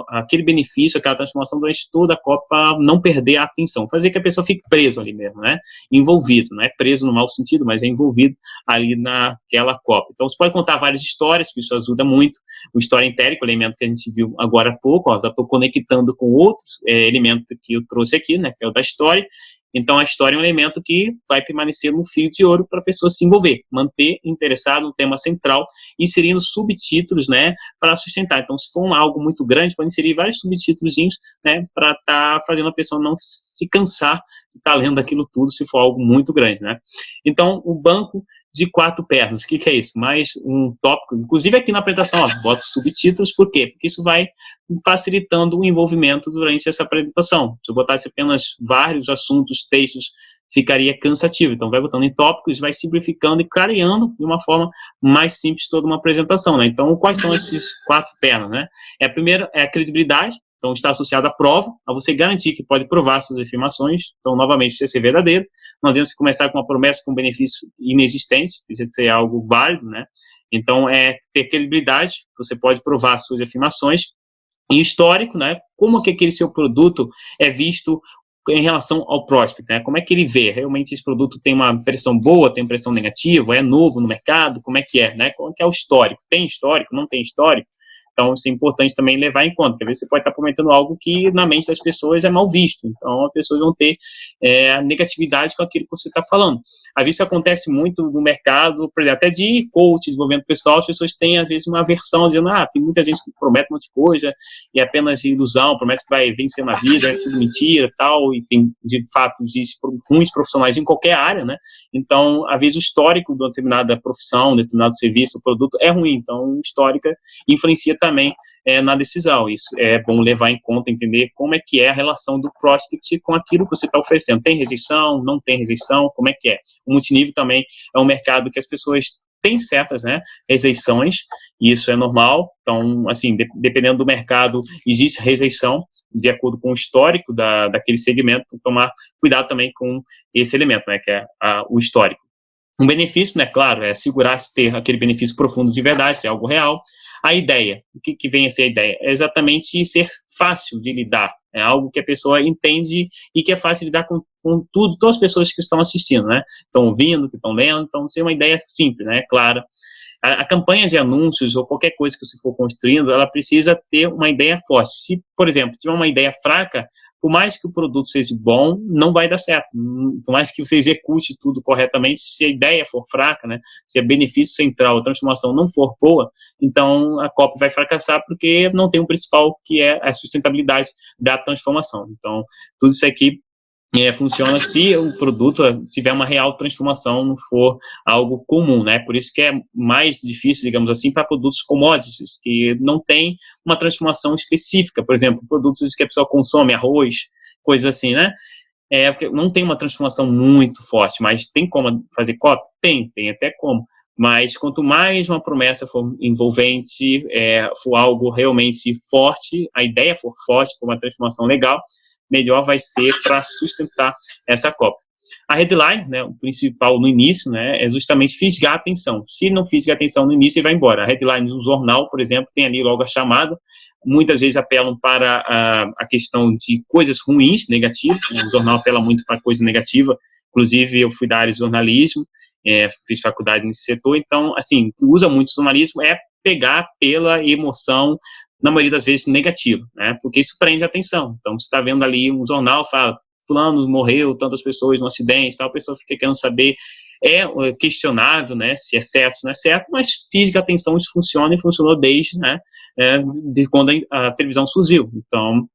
aquele benefício, aquela transformação durante toda a Copa, para não perder a atenção, fazer que a pessoa fique preso ali mesmo, né, envolvido, não é preso no mau sentido, mas é envolvido ali naquela Copa. Então, você pode contar várias histórias, que isso ajuda muito. O storytelling, o elemento que a gente viu agora há pouco, já estou conectando com outros elementos que eu trouxe aqui, né, que é o da história. Então, a história é um elemento que vai permanecer no fio de ouro para a pessoa se envolver, manter interessado no tema central, inserindo subtítulos, né, para sustentar. Então, se for algo muito grande, pode inserir vários subtítulos, né, para estar fazendo a pessoa não se cansar de estar lendo aquilo tudo, se for algo muito grande, né. Então, o banco de 4 pernas, o que é isso? Mais um tópico, inclusive aqui na apresentação, boto subtítulos, por quê? Porque isso vai facilitando o envolvimento durante essa apresentação. Se eu botasse apenas vários assuntos, textos, ficaria cansativo. Então, vai botando em tópicos, vai simplificando e clareando de uma forma mais simples toda uma apresentação, né? Então, quais são esses 4 pernas, né? A primeira é a credibilidade. Então, está associado à prova, a você garantir que pode provar suas afirmações. Então, novamente, precisa ser verdadeiro. Não adianta você começar com uma promessa com benefício inexistente, precisa ser algo válido, né? Então, ter credibilidade, você pode provar suas afirmações. E histórico, né? Como que aquele seu produto é visto em relação ao prospect, né? Como é que ele vê? Realmente esse produto tem uma impressão boa, tem impressão negativa, é novo no mercado? Como é que é, né? Como é que é o histórico? Tem histórico? Não tem histórico? Então, isso é importante também levar em conta, porque às vezes você pode estar prometendo algo que na mente das pessoas é mal visto. Então, as pessoas vão ter negatividade com aquilo que você está falando. Às vezes isso acontece muito no mercado, por exemplo, até de coach, desenvolvimento pessoal, as pessoas têm, às vezes, uma aversão, dizendo, tem muita gente que promete um monte de coisa, e é apenas ilusão, promete que vai vencer na vida, é tudo mentira, tal, e tem, de fato, existe ruins profissionais em qualquer área, né? Então, às vezes, o histórico de uma determinada profissão, de determinado serviço, produto, é ruim. Então, o histórico influencia também na decisão. Isso é bom levar em conta, entender como é que é a relação do prospect com aquilo que você está oferecendo. Tem rejeição? Não tem rejeição? Como é que é? O multinível também é um mercado que as pessoas têm certas, né, rejeições, e isso é normal. Então, assim, dependendo do mercado, existe rejeição de acordo com o histórico daquele segmento. Então, tomar cuidado também com esse elemento, né, que é o histórico. Um benefício, né, claro, é assegurar-se ter aquele benefício profundo de verdade, ser algo real. A ideia, o que vem a ser a ideia? É exatamente ser fácil de lidar, é algo que a pessoa entende e que é fácil de lidar com tudo, todas as pessoas que estão assistindo, né, estão ouvindo, que estão lendo. Então, ser uma ideia simples, né, clara. A campanha de anúncios ou qualquer coisa que você for construindo, ela precisa ter uma ideia forte. Se, por exemplo, tiver uma ideia fraca, por mais que o produto seja bom, não vai dar certo. Por mais que você execute tudo corretamente, se a ideia for fraca, né, se o benefício central, a transformação não for boa, então a copy vai fracassar porque não tem o principal, que é a sustentabilidade da transformação. Então, tudo isso aqui funciona se o produto tiver uma real transformação, não for algo comum, né? Por isso que é mais difícil, digamos assim, para produtos commodities, que não tem uma transformação específica. Por exemplo, produtos que a pessoa consome, arroz, coisas assim, né? Porque não tem uma transformação muito forte, mas tem como fazer copy? Tem até como. Mas quanto mais uma promessa for envolvente, for algo realmente forte, a ideia for forte, for uma transformação legal, melhor vai ser para sustentar essa cópia. A headline, né, o principal no início, né, é justamente fisgar a atenção. Se não fisgar a atenção no início, ele vai embora. A headline do jornal, por exemplo, tem ali logo a chamada. Muitas vezes apelam para a questão de coisas ruins, negativas. O jornal apela muito para coisa negativa. Inclusive, eu fui da área de jornalismo, fiz faculdade nesse setor. Então, assim, o que usa muito o jornalismo é pegar pela emoção, na maioria das vezes, negativo, né? Porque isso prende a atenção. Então, você está vendo ali um jornal, fala, fulano morreu, tantas pessoas no acidente, tal, a pessoa fica querendo saber questionável, né, se é certo ou não é certo, mas física, atenção, isso funciona e funcionou desde, né, de quando a televisão surgiu. Então,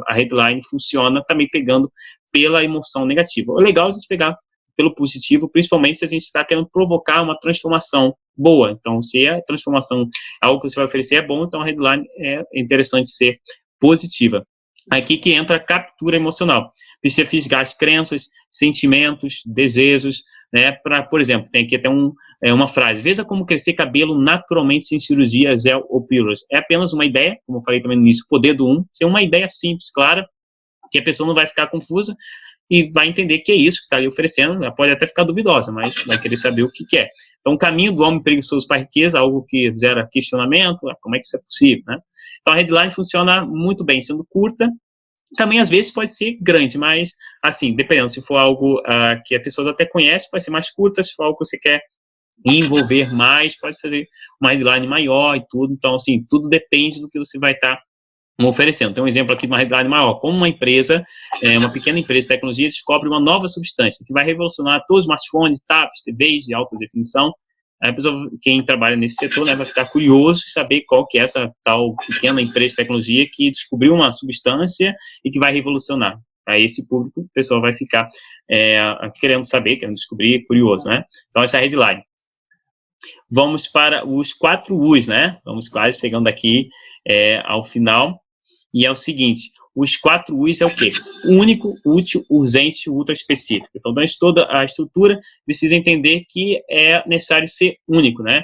a headline funciona também pegando pela emoção negativa. O legal é a gente pegar pelo positivo, principalmente se a gente está querendo provocar uma transformação boa. Então, se a transformação, algo que você vai oferecer é bom, então a headline é interessante ser positiva. Aqui que entra a captura emocional. Precisa fisgar as crenças, sentimentos, desejos, né? Por exemplo, tem aqui até uma frase: veja como crescer cabelo naturalmente sem cirurgia, gel ou pílulas. É apenas uma ideia, como eu falei também no início, o poder do é uma ideia simples, clara, que a pessoa não vai ficar confusa e vai entender que é isso que está ali oferecendo. Ela pode até ficar duvidosa, mas vai querer saber o que é. Então, o caminho do homem preguiçoso para a riqueza, algo que gera questionamento, como é que isso é possível, né? Então, a headline funciona muito bem, sendo curta. Também, às vezes, pode ser grande, mas, assim, dependendo, se for algo que a pessoa até conhece, pode ser mais curta. Se for algo que você quer envolver mais, pode fazer uma headline maior e tudo. Então, assim, tudo depende do que você vai estar oferecendo. Tem um exemplo aqui de uma headline maior: como uma empresa, uma pequena empresa de tecnologia, descobre uma nova substância que vai revolucionar todos os smartphones, tablets, TVs de alta definição. A pessoa, quem trabalha nesse setor, né, vai ficar curioso em saber qual que é essa tal pequena empresa de tecnologia que descobriu uma substância e que vai revolucionar. Aí esse público, o pessoal vai ficar querendo saber, querendo descobrir, curioso, né? Então, essa é a headline. Vamos para os 4 U's, né? Vamos quase chegando aqui ao final. E é o seguinte: os 4 U's é o quê? Único, útil, urgente e ultra específico. Então, durante toda a estrutura, precisa entender que é necessário ser único, né?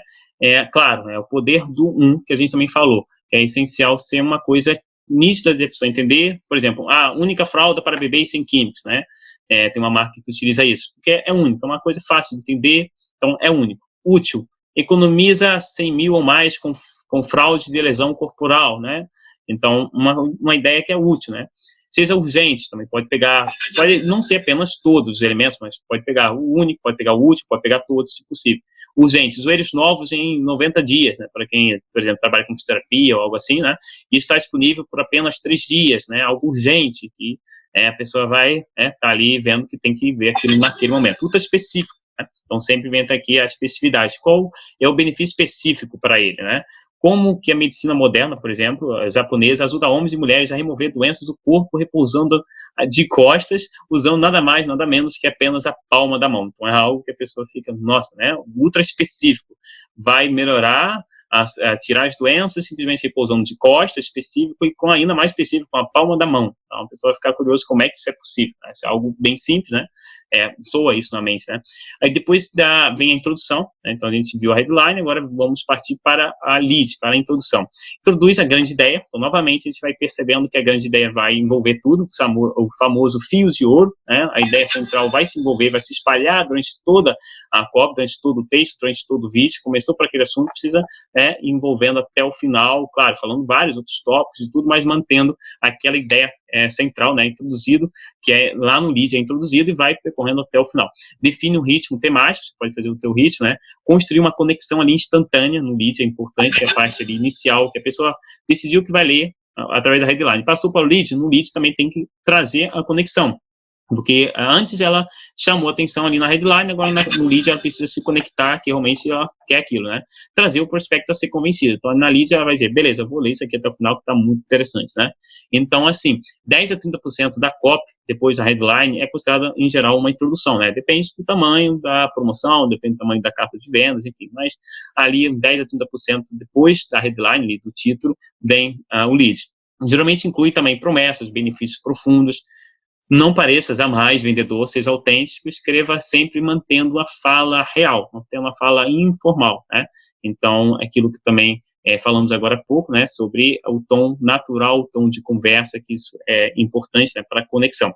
Claro, né, o poder do que a gente também falou. É essencial ser uma coisa nítida de a pessoa entender. Por exemplo, a única fralda para bebês sem químicos, né? Tem uma marca que utiliza isso, porque é único, é uma coisa fácil de entender, então é único. Útil: economiza 100 mil ou mais com fraude de lesão corporal, né? Então, uma ideia que é útil, né? Seja urgente, também pode pegar, pode não ser apenas todos os elementos, mas pode pegar o único, pode pegar o útil, pode pegar todos, se possível. Urgente: joelhos novos em 90 dias, né? Para quem, por exemplo, trabalha com fisioterapia ou algo assim, né? E está disponível por apenas 3 dias, né? Algo urgente, que a pessoa vai tá ali vendo que tem que ver aquilo naquele momento. Ultra específico, né? Então, sempre vem aqui a especificidade. Qual é o benefício específico para ele, né? Como que a medicina moderna, por exemplo, a japonesa, ajuda homens e mulheres a remover doenças do corpo repousando de costas, usando nada mais, nada menos que apenas a palma da mão. Então, é algo que a pessoa fica, nossa, né? Ultra específico. Vai melhorar, tirar as doenças simplesmente repousando de costas, específico, e com ainda mais específico, com a palma da mão. Então, a pessoa vai ficar curiosa como é que isso é possível, né? Isso é algo bem simples, né? Soa isso na mente, né? Aí depois vem a introdução, né? Então a gente viu a headline, agora vamos partir para a lead, para a introdução. Introduz a grande ideia. Então, novamente, a gente vai percebendo que a grande ideia vai envolver tudo, o famoso fios de ouro, né? A ideia central vai se envolver, vai se espalhar durante toda a cópia, durante todo o texto, durante todo o vídeo. Começou por aquele assunto, precisa envolvendo até o final, claro, falando vários outros tópicos e tudo, mas mantendo aquela ideia central, né? Introduzido, que lá no lead é introduzido e vai percorrendo até o final. Define um ritmo temático, você pode fazer o teu ritmo, né? Construir uma conexão ali instantânea no lead é importante, que é a parte ali inicial, que a pessoa decidiu que vai ler através da headline. Passou para o lead, no lead também tem que trazer a conexão, porque antes ela chamou atenção ali na headline, agora no lead ela precisa se conectar, que realmente ela quer aquilo, né? Trazer o prospecto a ser convencido. Então, na lead ela vai dizer, beleza, eu vou ler isso aqui até o final, que está muito interessante, né? Então, assim, 10 a 30% da copy, depois da headline, é considerada, em geral, uma introdução, né? Depende do tamanho da promoção, depende do tamanho da carta de vendas, enfim, mas ali 10 a 30% depois da headline, ali, do título, vem o lead. Geralmente inclui também promessas, benefícios profundos. Não pareça jamais vendedor, seja autêntico, escreva sempre mantendo a fala real, mantendo a fala informal, né? Então, aquilo que também falamos agora há pouco, né, sobre o tom natural, o tom de conversa, que isso é importante, né, para a conexão.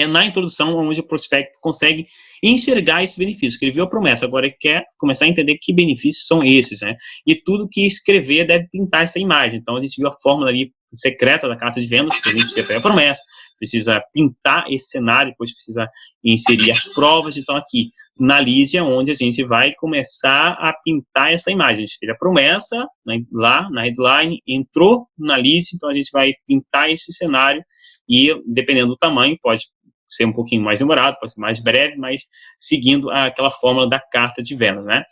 Na introdução, onde o prospecto consegue enxergar esse benefício, que ele viu a promessa, agora ele quer começar a entender que benefícios são esses, né? E tudo que escrever deve pintar essa imagem. Então, a gente viu a fórmula ali secreta da carta de vendas, que a gente precisa fazer a promessa, precisa pintar esse cenário, depois precisa inserir as provas. Então, aqui, na lead é onde a gente vai começar a pintar essa imagem. A gente fez a promessa, né, lá na headline, entrou na lead, então a gente vai pintar esse cenário e, dependendo do tamanho, pode ser um pouquinho mais demorado, pode ser mais breve, mas seguindo aquela fórmula da carta de vendas, né?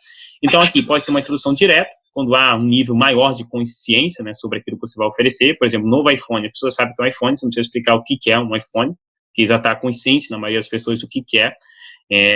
Então, aqui pode ser uma introdução direta, quando há um nível maior de consciência, né, sobre aquilo que você vai oferecer. Por exemplo, novo iPhone, a pessoa sabe que é um iPhone, você não precisa explicar o que é um iPhone, que já está consciente na maioria das pessoas do que é.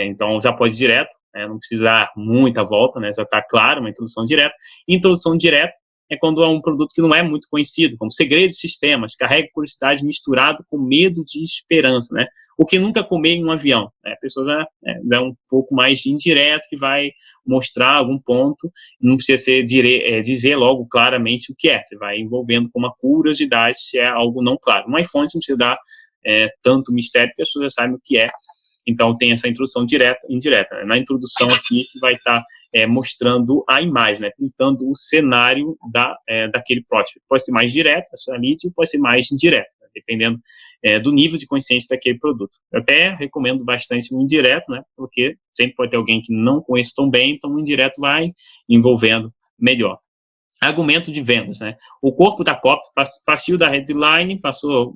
Então, já pode ir direto, né, não precisa dar muita volta, né, já está claro, uma introdução direta. Introdução direta é quando é um produto que não é muito conhecido, como segredos de sistemas, carrega curiosidade misturado com medo de esperança, né? O que nunca comer em um avião, né? A pessoa já dá um pouco mais indireto, que vai mostrar algum ponto, não precisa ser dizer logo claramente o que é, você vai envolvendo com uma curiosidade se é algo não claro. No iPhone você não precisa dar tanto mistério, porque as pessoas já sabem o que é. Então, tem essa introdução direta e indireta. Né? Na introdução aqui, que vai estar mostrando a imagem, né? Pintando o cenário daquele prospect. Pode ser mais direto, a sua lead, pode ser mais indireto, né? Dependendo do nível de consciência daquele produto. Eu até recomendo bastante o indireto, né? Porque sempre pode ter alguém que não conhece tão bem, então o indireto vai envolvendo melhor. Argumento de vendas, né? O corpo da copy partiu da headline, passou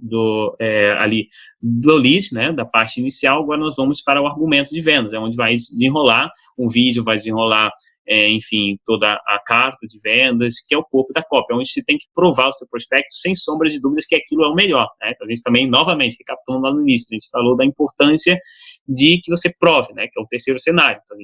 ali do lead, né, da parte inicial, agora nós vamos para o argumento de vendas, onde vai desenrolar um vídeo, vai desenrolar, enfim, toda a carta de vendas, que é o corpo da copy, onde você tem que provar ao seu prospecto, sem sombra de dúvidas, que aquilo é o melhor, né? Então, a gente também, novamente, recapitulando lá no início, a gente falou da importância de que você prove, né, que é o terceiro cenário. Então,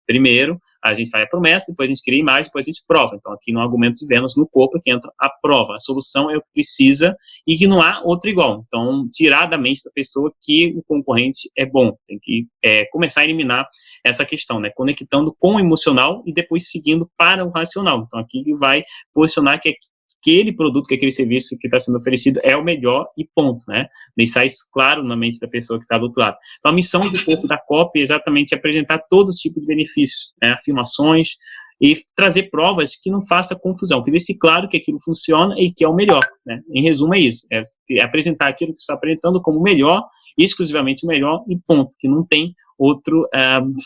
primeiro, a gente faz a promessa, depois a gente cria a imagem, depois a gente prova. Então, aqui no argumento de vendas, no corpo, aqui entra a prova. A solução é o que precisa e que não há outro igual. Então, tirar da mente da pessoa que o concorrente é bom. Tem que começar a eliminar essa questão, né? Conectando com o emocional e depois seguindo para o racional. Então, aqui ele vai posicionar que aquele produto, que aquele serviço que está sendo oferecido é o melhor e ponto, né? Deixar isso claro na mente da pessoa que está do outro lado. Então, a missão do corpo da copy é exatamente apresentar todo tipo de benefícios, né? Afirmações e trazer provas que não faça confusão, que deixe claro que aquilo funciona e que é o melhor, né? Em resumo, é isso, é apresentar aquilo que está apresentando como melhor, exclusivamente o melhor e ponto, que não tem outra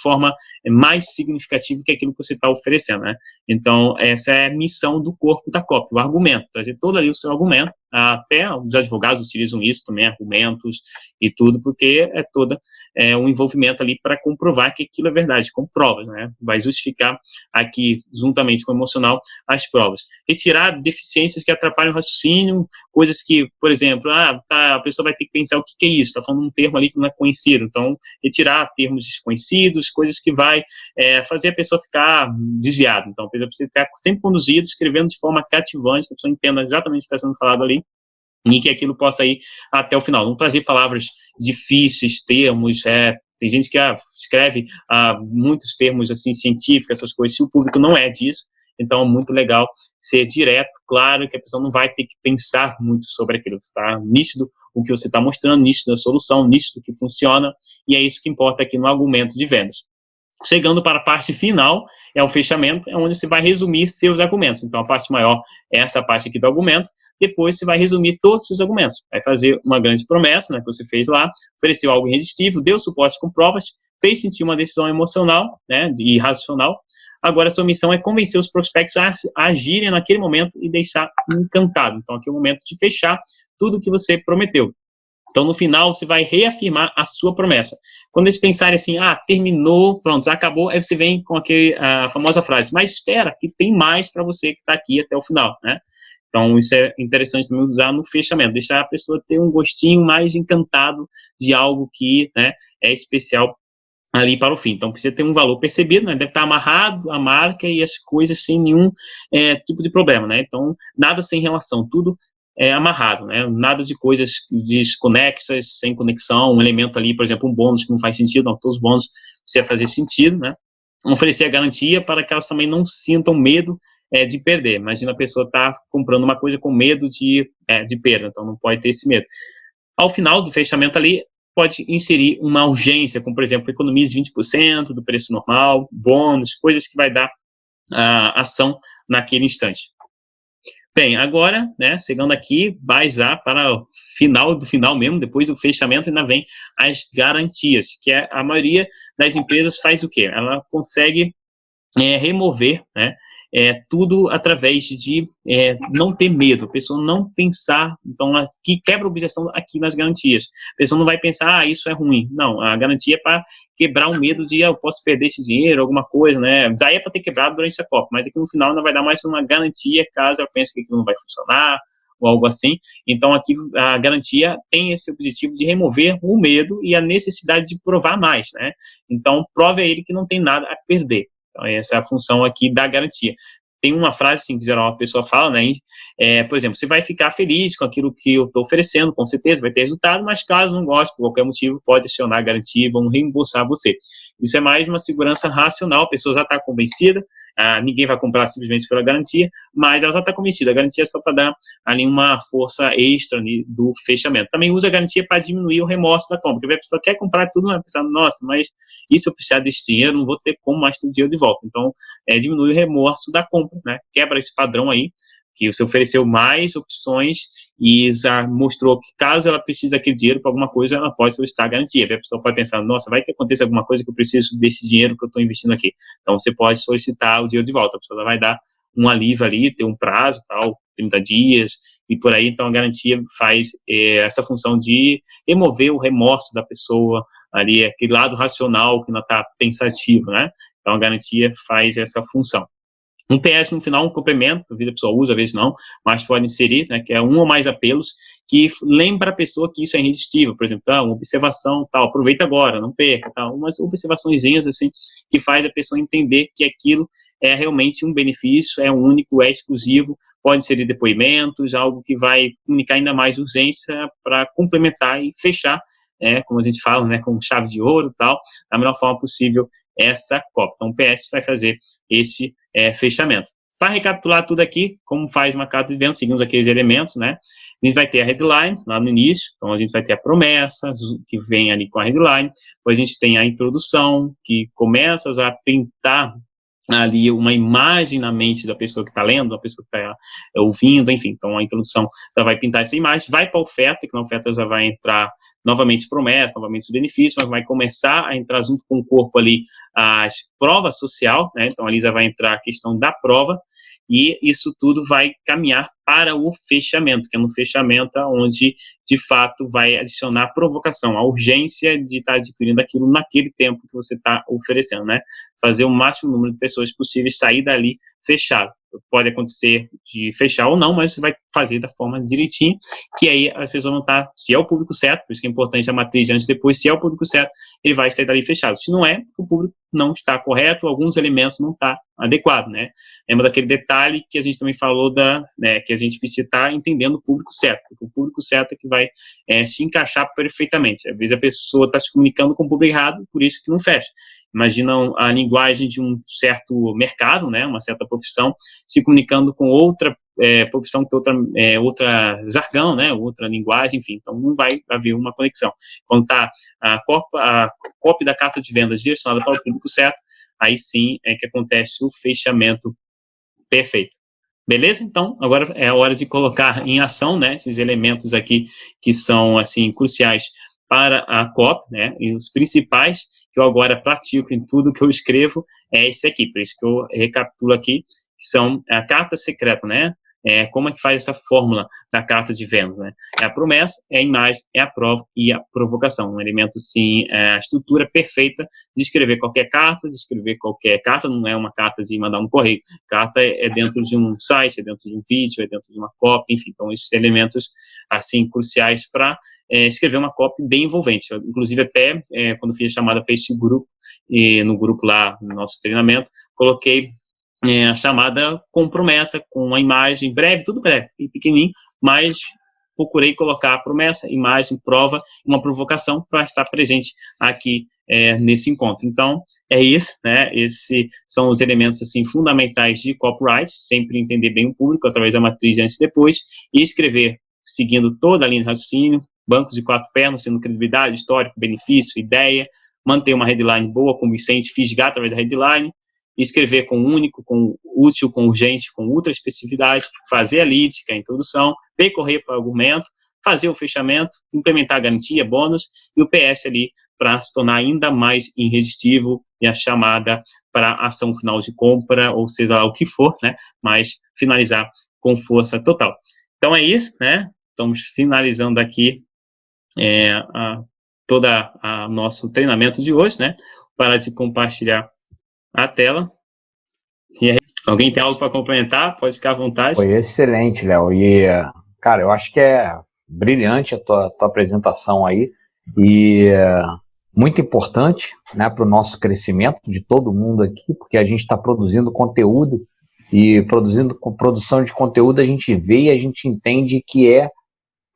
forma mais significativa que aquilo que você está oferecendo, né? Então, essa é a missão do corpo da copy, o argumento, trazer todo ali o seu argumento, até os advogados utilizam isso também, argumentos e tudo, porque é todo um envolvimento ali para comprovar que aquilo é verdade, com provas, né? Vai justificar aqui, juntamente com o emocional, as provas. Retirar deficiências que atrapalham o raciocínio, coisas que, por exemplo, a pessoa vai ter que pensar o que é isso, está falando um termo ali que não é conhecido, então, retirar termos desconhecidos, coisas que vai fazer a pessoa ficar desviada. Então, a pessoa precisa estar sempre conduzido, escrevendo de forma cativante, que a pessoa entenda exatamente o que está sendo falado ali, e que aquilo possa ir até o final. Não trazer palavras difíceis, termos, tem gente que escreve muitos termos assim, científicos, essas coisas, se o público não é disso, então é muito legal ser direto, claro, que a pessoa não vai ter que pensar muito sobre aquilo, está nítido o que você está mostrando, nítido a solução, nítido o que funciona, e é isso que importa aqui no argumento de vendas. Chegando para a parte final, é o fechamento, é onde você vai resumir seus argumentos. Então, a parte maior é essa parte aqui do argumento, depois você vai resumir todos os seus argumentos. Vai fazer uma grande promessa, né, que você fez lá, ofereceu algo irresistível, deu suporte com provas, fez sentir uma decisão emocional, né, e racional. Agora, a sua missão é convencer os prospectos a agirem naquele momento e deixar encantado. Então, aqui é o momento de fechar tudo que você prometeu. Então, no final, você vai reafirmar a sua promessa. Quando eles pensarem assim, terminou, pronto, já acabou, aí você vem com a famosa frase, mas espera, que tem mais para você que está aqui até o final, né? Então, isso é interessante também usar no fechamento, deixar a pessoa ter um gostinho mais encantado de algo que, né, é especial ali para o fim. Então, precisa ter um valor percebido, né? Deve estar amarrado a marca e as coisas sem nenhum tipo de problema, né? Então, nada sem relação, tudo amarrado, né? Nada de coisas desconexas, sem conexão, um elemento ali, por exemplo, um bônus que não faz sentido, não, todos os bônus precisam fazer sentido, né? Oferecer a garantia para que elas também não sintam medo de perder. Imagina a pessoa estar comprando uma coisa com medo de perda, então não pode ter esse medo. Ao final do fechamento ali, pode inserir uma urgência, como, por exemplo, economize 20% do preço normal, bônus, coisas que vai dar ação naquele instante. Bem, agora, né, chegando aqui, vai já para o final do final mesmo, depois do fechamento ainda vem as garantias, que a maioria das empresas faz o quê? Ela consegue remover, né, tudo através de não ter medo, a pessoa não pensar, então, que quebra a objeção aqui nas garantias. A pessoa não vai pensar, isso é ruim. Não, a garantia é para quebrar o medo de, eu posso perder esse dinheiro, alguma coisa, né? Já é para ter quebrado durante a Copa, mas aqui no final ainda vai dar mais uma garantia caso eu pense que aquilo não vai funcionar, ou algo assim. Então, aqui a garantia tem esse objetivo de remover o medo e a necessidade de provar mais, né? Então, prove a ele que não tem nada a perder. Então, essa é a função aqui da garantia. Tem uma frase, assim, que geral a pessoa fala, né? Por exemplo, você vai ficar feliz com aquilo que eu estou oferecendo, com certeza vai ter resultado, mas caso não goste, por qualquer motivo, pode acionar a garantia e vão reembolsar você. Isso é mais uma segurança racional, a pessoa já está convencida, ninguém vai comprar simplesmente pela garantia, mas ela já está convencida, a garantia é só para dar ali uma força extra ali do fechamento. Também usa a garantia para diminuir o remorso da compra, porque a pessoa quer comprar tudo, mas pensa, nossa, mas e se eu precisar desse dinheiro, não vou ter como mais ter o dinheiro de volta. Então, diminui o remorso da compra, né? Quebra esse padrão aí, que você ofereceu mais opções e já mostrou que caso ela precise daquele dinheiro para alguma coisa, ela pode solicitar a garantia. A pessoa pode pensar, nossa, vai que aconteça alguma coisa que eu preciso desse dinheiro que eu estou investindo aqui. Então, você pode solicitar o dinheiro de volta. A pessoa vai dar um alívio ali, ter um prazo, tal, 30 dias, e por aí. Então, a garantia faz essa função de remover o remorso da pessoa ali, aquele lado racional que não está pensativo, né? Então, a garantia faz essa função. Um PS no final, um complemento, às vezes a pessoa usa, às vezes não, mas pode inserir, né, que é um ou mais apelos que lembra a pessoa que isso é irresistível, por exemplo, uma observação, tal, aproveita agora, não perca, tal, umas observaçõezinhas, assim, que faz a pessoa entender que aquilo é realmente um benefício, é único, é exclusivo, pode inserir depoimentos, algo que vai comunicar ainda mais urgência para complementar e fechar, como a gente fala, né, com chave de ouro, tal, da melhor forma possível essa Copa. Então, o PS vai fazer esse fechamento. Para recapitular tudo aqui, como faz uma carta de venda, seguimos aqueles elementos, né? A gente vai ter a headline lá no início, então a gente vai ter a promessa, que vem ali com a headline, depois a gente tem a introdução, que começa a pintar ali uma imagem na mente da pessoa que está lendo, da pessoa que está ouvindo, enfim, então a introdução já vai pintar essa imagem, vai para a oferta, que na oferta já vai entrar novamente promessa, novamente os benefícios, mas vai começar a entrar junto com o corpo ali as provas social, né, então ali já vai entrar a questão da prova, e isso tudo vai caminhar para o fechamento, que é no fechamento onde, de fato, vai adicionar provocação, a urgência de estar adquirindo aquilo naquele tempo que você está oferecendo, né? Fazer o máximo número de pessoas possíveis sair dali fechado. Pode acontecer de fechar ou não, mas você vai fazer da forma direitinho, que aí as pessoas vão estar, se é o público certo, por isso que é importante a matriz antes e depois, se é o público certo, ele vai sair dali fechado. Se não é, o público não está correto, alguns elementos não estão adequados, né? Lembra daquele detalhe que a gente também falou, que a gente precisa estar entendendo o público certo, porque o público certo é que vai se encaixar perfeitamente. Às vezes a pessoa está se comunicando com o público errado, por isso que não fecha. Imaginam a linguagem de um certo mercado, né, uma certa profissão, se comunicando com outra profissão que tem outra jargão, né, outra linguagem, enfim, então não vai haver uma conexão. Quando está a cópia da carta de vendas direcionada para o público certo, aí sim é que acontece o fechamento perfeito. Beleza? Então, agora é a hora de colocar em ação, né, esses elementos aqui que são, assim, cruciais para a COP, né, e os principais que eu agora pratico em tudo que eu escrevo é esse aqui, por isso que eu recapitulo aqui, que são a carta secreta, né, como é que faz essa fórmula da carta de vendas, né? É a promessa, é a imagem, é a prova e a provocação. Um elemento, assim, a estrutura perfeita de escrever qualquer carta, não é uma carta de mandar um correio. Carta é dentro de um site, é dentro de um vídeo, é dentro de uma copy, enfim. Então, esses elementos, assim, cruciais para escrever uma copy bem envolvente. Eu, inclusive, até quando fiz a chamada para esse grupo, e no grupo lá, no nosso treinamento, coloquei a chamada com promessa, com uma imagem breve, tudo breve, pequenininho, mas procurei colocar a promessa, imagem, prova, uma provocação para estar presente aqui nesse encontro. Então, é isso, né? Esses são os elementos, assim, fundamentais de copyright, sempre entender bem o público, através da matriz antes e depois, e escrever seguindo toda a linha de raciocínio, bancos de 4 pernas, sendo credibilidade, histórico, benefício, ideia, manter uma headline boa, convincente, fisgar através da headline, escrever com único, com útil, com urgente, com ultra especificidade, fazer a lead, que é a introdução, percorrer para o argumento, fazer o fechamento, implementar a garantia, bônus, e o PS ali para se tornar ainda mais irresistível e a chamada para ação final de compra, ou seja lá o que for, né, mas finalizar com força total. Então é isso, né, estamos finalizando aqui toda a nosso treinamento de hoje, né, para de compartilhar a tela. E aí, alguém tem algo para complementar? Pode ficar à vontade. Foi excelente, Léo. E, cara, eu acho que é brilhante a tua apresentação aí e muito importante, né, para o nosso crescimento de todo mundo aqui, porque a gente está produzindo conteúdo e produção de conteúdo a gente vê e a gente entende que é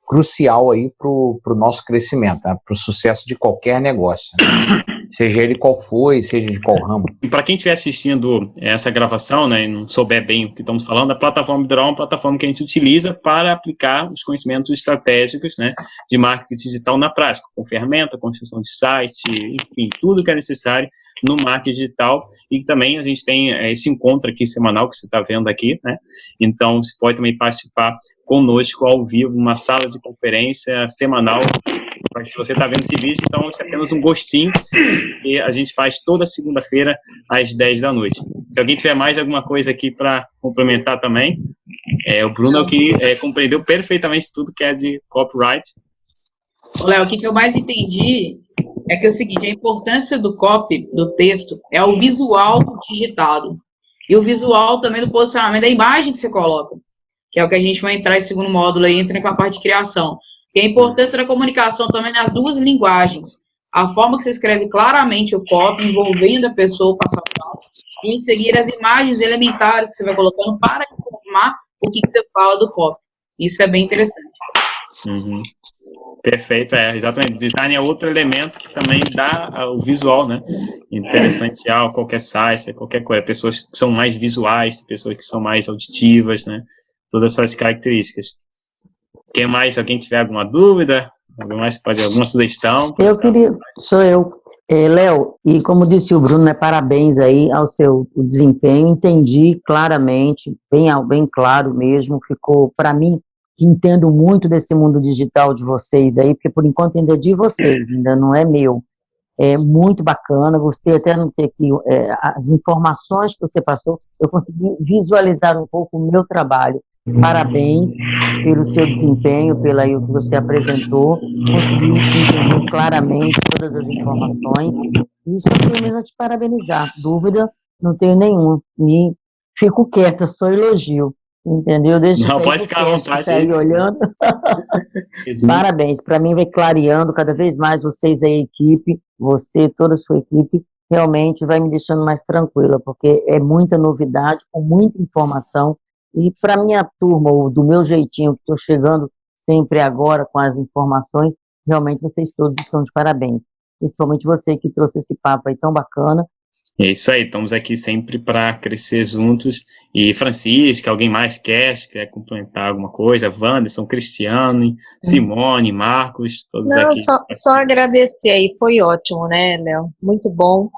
crucial aí para o nosso crescimento, né, para o sucesso de qualquer negócio, né? Seja ele qual for e seja de qual ramo. E para quem estiver assistindo essa gravação, né, e não souber bem o que estamos falando, a plataforma Draw é uma plataforma que a gente utiliza para aplicar os conhecimentos estratégicos, né, de marketing digital na prática, com ferramenta, construção de site, enfim, tudo que é necessário no marketing digital. E também a gente tem esse encontro aqui semanal que você está vendo aqui, né, então você pode também participar conosco ao vivo, uma sala de conferência semanal. Se você está vendo esse vídeo, então isso é apenas um gostinho, e a gente faz toda segunda-feira às 10 da noite. Se alguém tiver mais alguma coisa aqui para complementar também, o Bruno é o que compreendeu perfeitamente tudo que é de copyright. Léo, o que eu mais entendi é que é o seguinte, a importância do copy, do texto, é o visual digitado. E o visual também do posicionamento da imagem que você coloca, que é o que a gente vai entrar em segundo módulo aí, entra com a parte de criação. E a importância da comunicação também nas duas linguagens. A forma que você escreve claramente o copy, envolvendo a pessoa passo a passo, e em seguir as imagens elementares que você vai colocando para informar o que você fala do copy. Isso é bem interessante. Uhum. Perfeito, exatamente. Design é outro elemento que também dá o visual, né? Interessante a qualquer site, qualquer coisa. Pessoas que são mais visuais, pessoas que são mais auditivas, né? Todas essas características. Quem mais? Alguém tiver alguma dúvida? Alguém mais pode alguma sugestão? Sou eu. Léo, e como disse o Bruno, né, parabéns aí ao seu desempenho, entendi claramente, bem claro mesmo, ficou, para mim, entendo muito desse mundo digital de vocês aí, porque por enquanto ainda é de vocês, ainda não é meu. É muito bacana, gostei até de ter aqui as informações que você passou, eu consegui visualizar um pouco o meu trabalho. Parabéns pelo seu desempenho, pelo aí o que você apresentou, consegui entender claramente todas as informações, e só tenho mesmo a te parabenizar, dúvida não tenho nenhuma, e fico quieta, só elogio, entendeu? Não, pode ficar à vontade. Tá aí olhando. Parabéns, para mim vai clareando cada vez mais vocês aí, a equipe, você, toda a sua equipe, realmente vai me deixando mais tranquila, porque é muita novidade, com muita informação. E para minha turma, ou do meu jeitinho, que estou chegando sempre agora com as informações, realmente vocês todos estão de parabéns. Principalmente você que trouxe esse papo aí tão bacana. É isso aí, estamos aqui sempre para crescer juntos. E Francisca, alguém mais quer complementar alguma coisa? Wanderson, Cristiano, Simone, Marcos, todos aqui. Só agradecer aí, foi ótimo, né, Léo? Muito bom.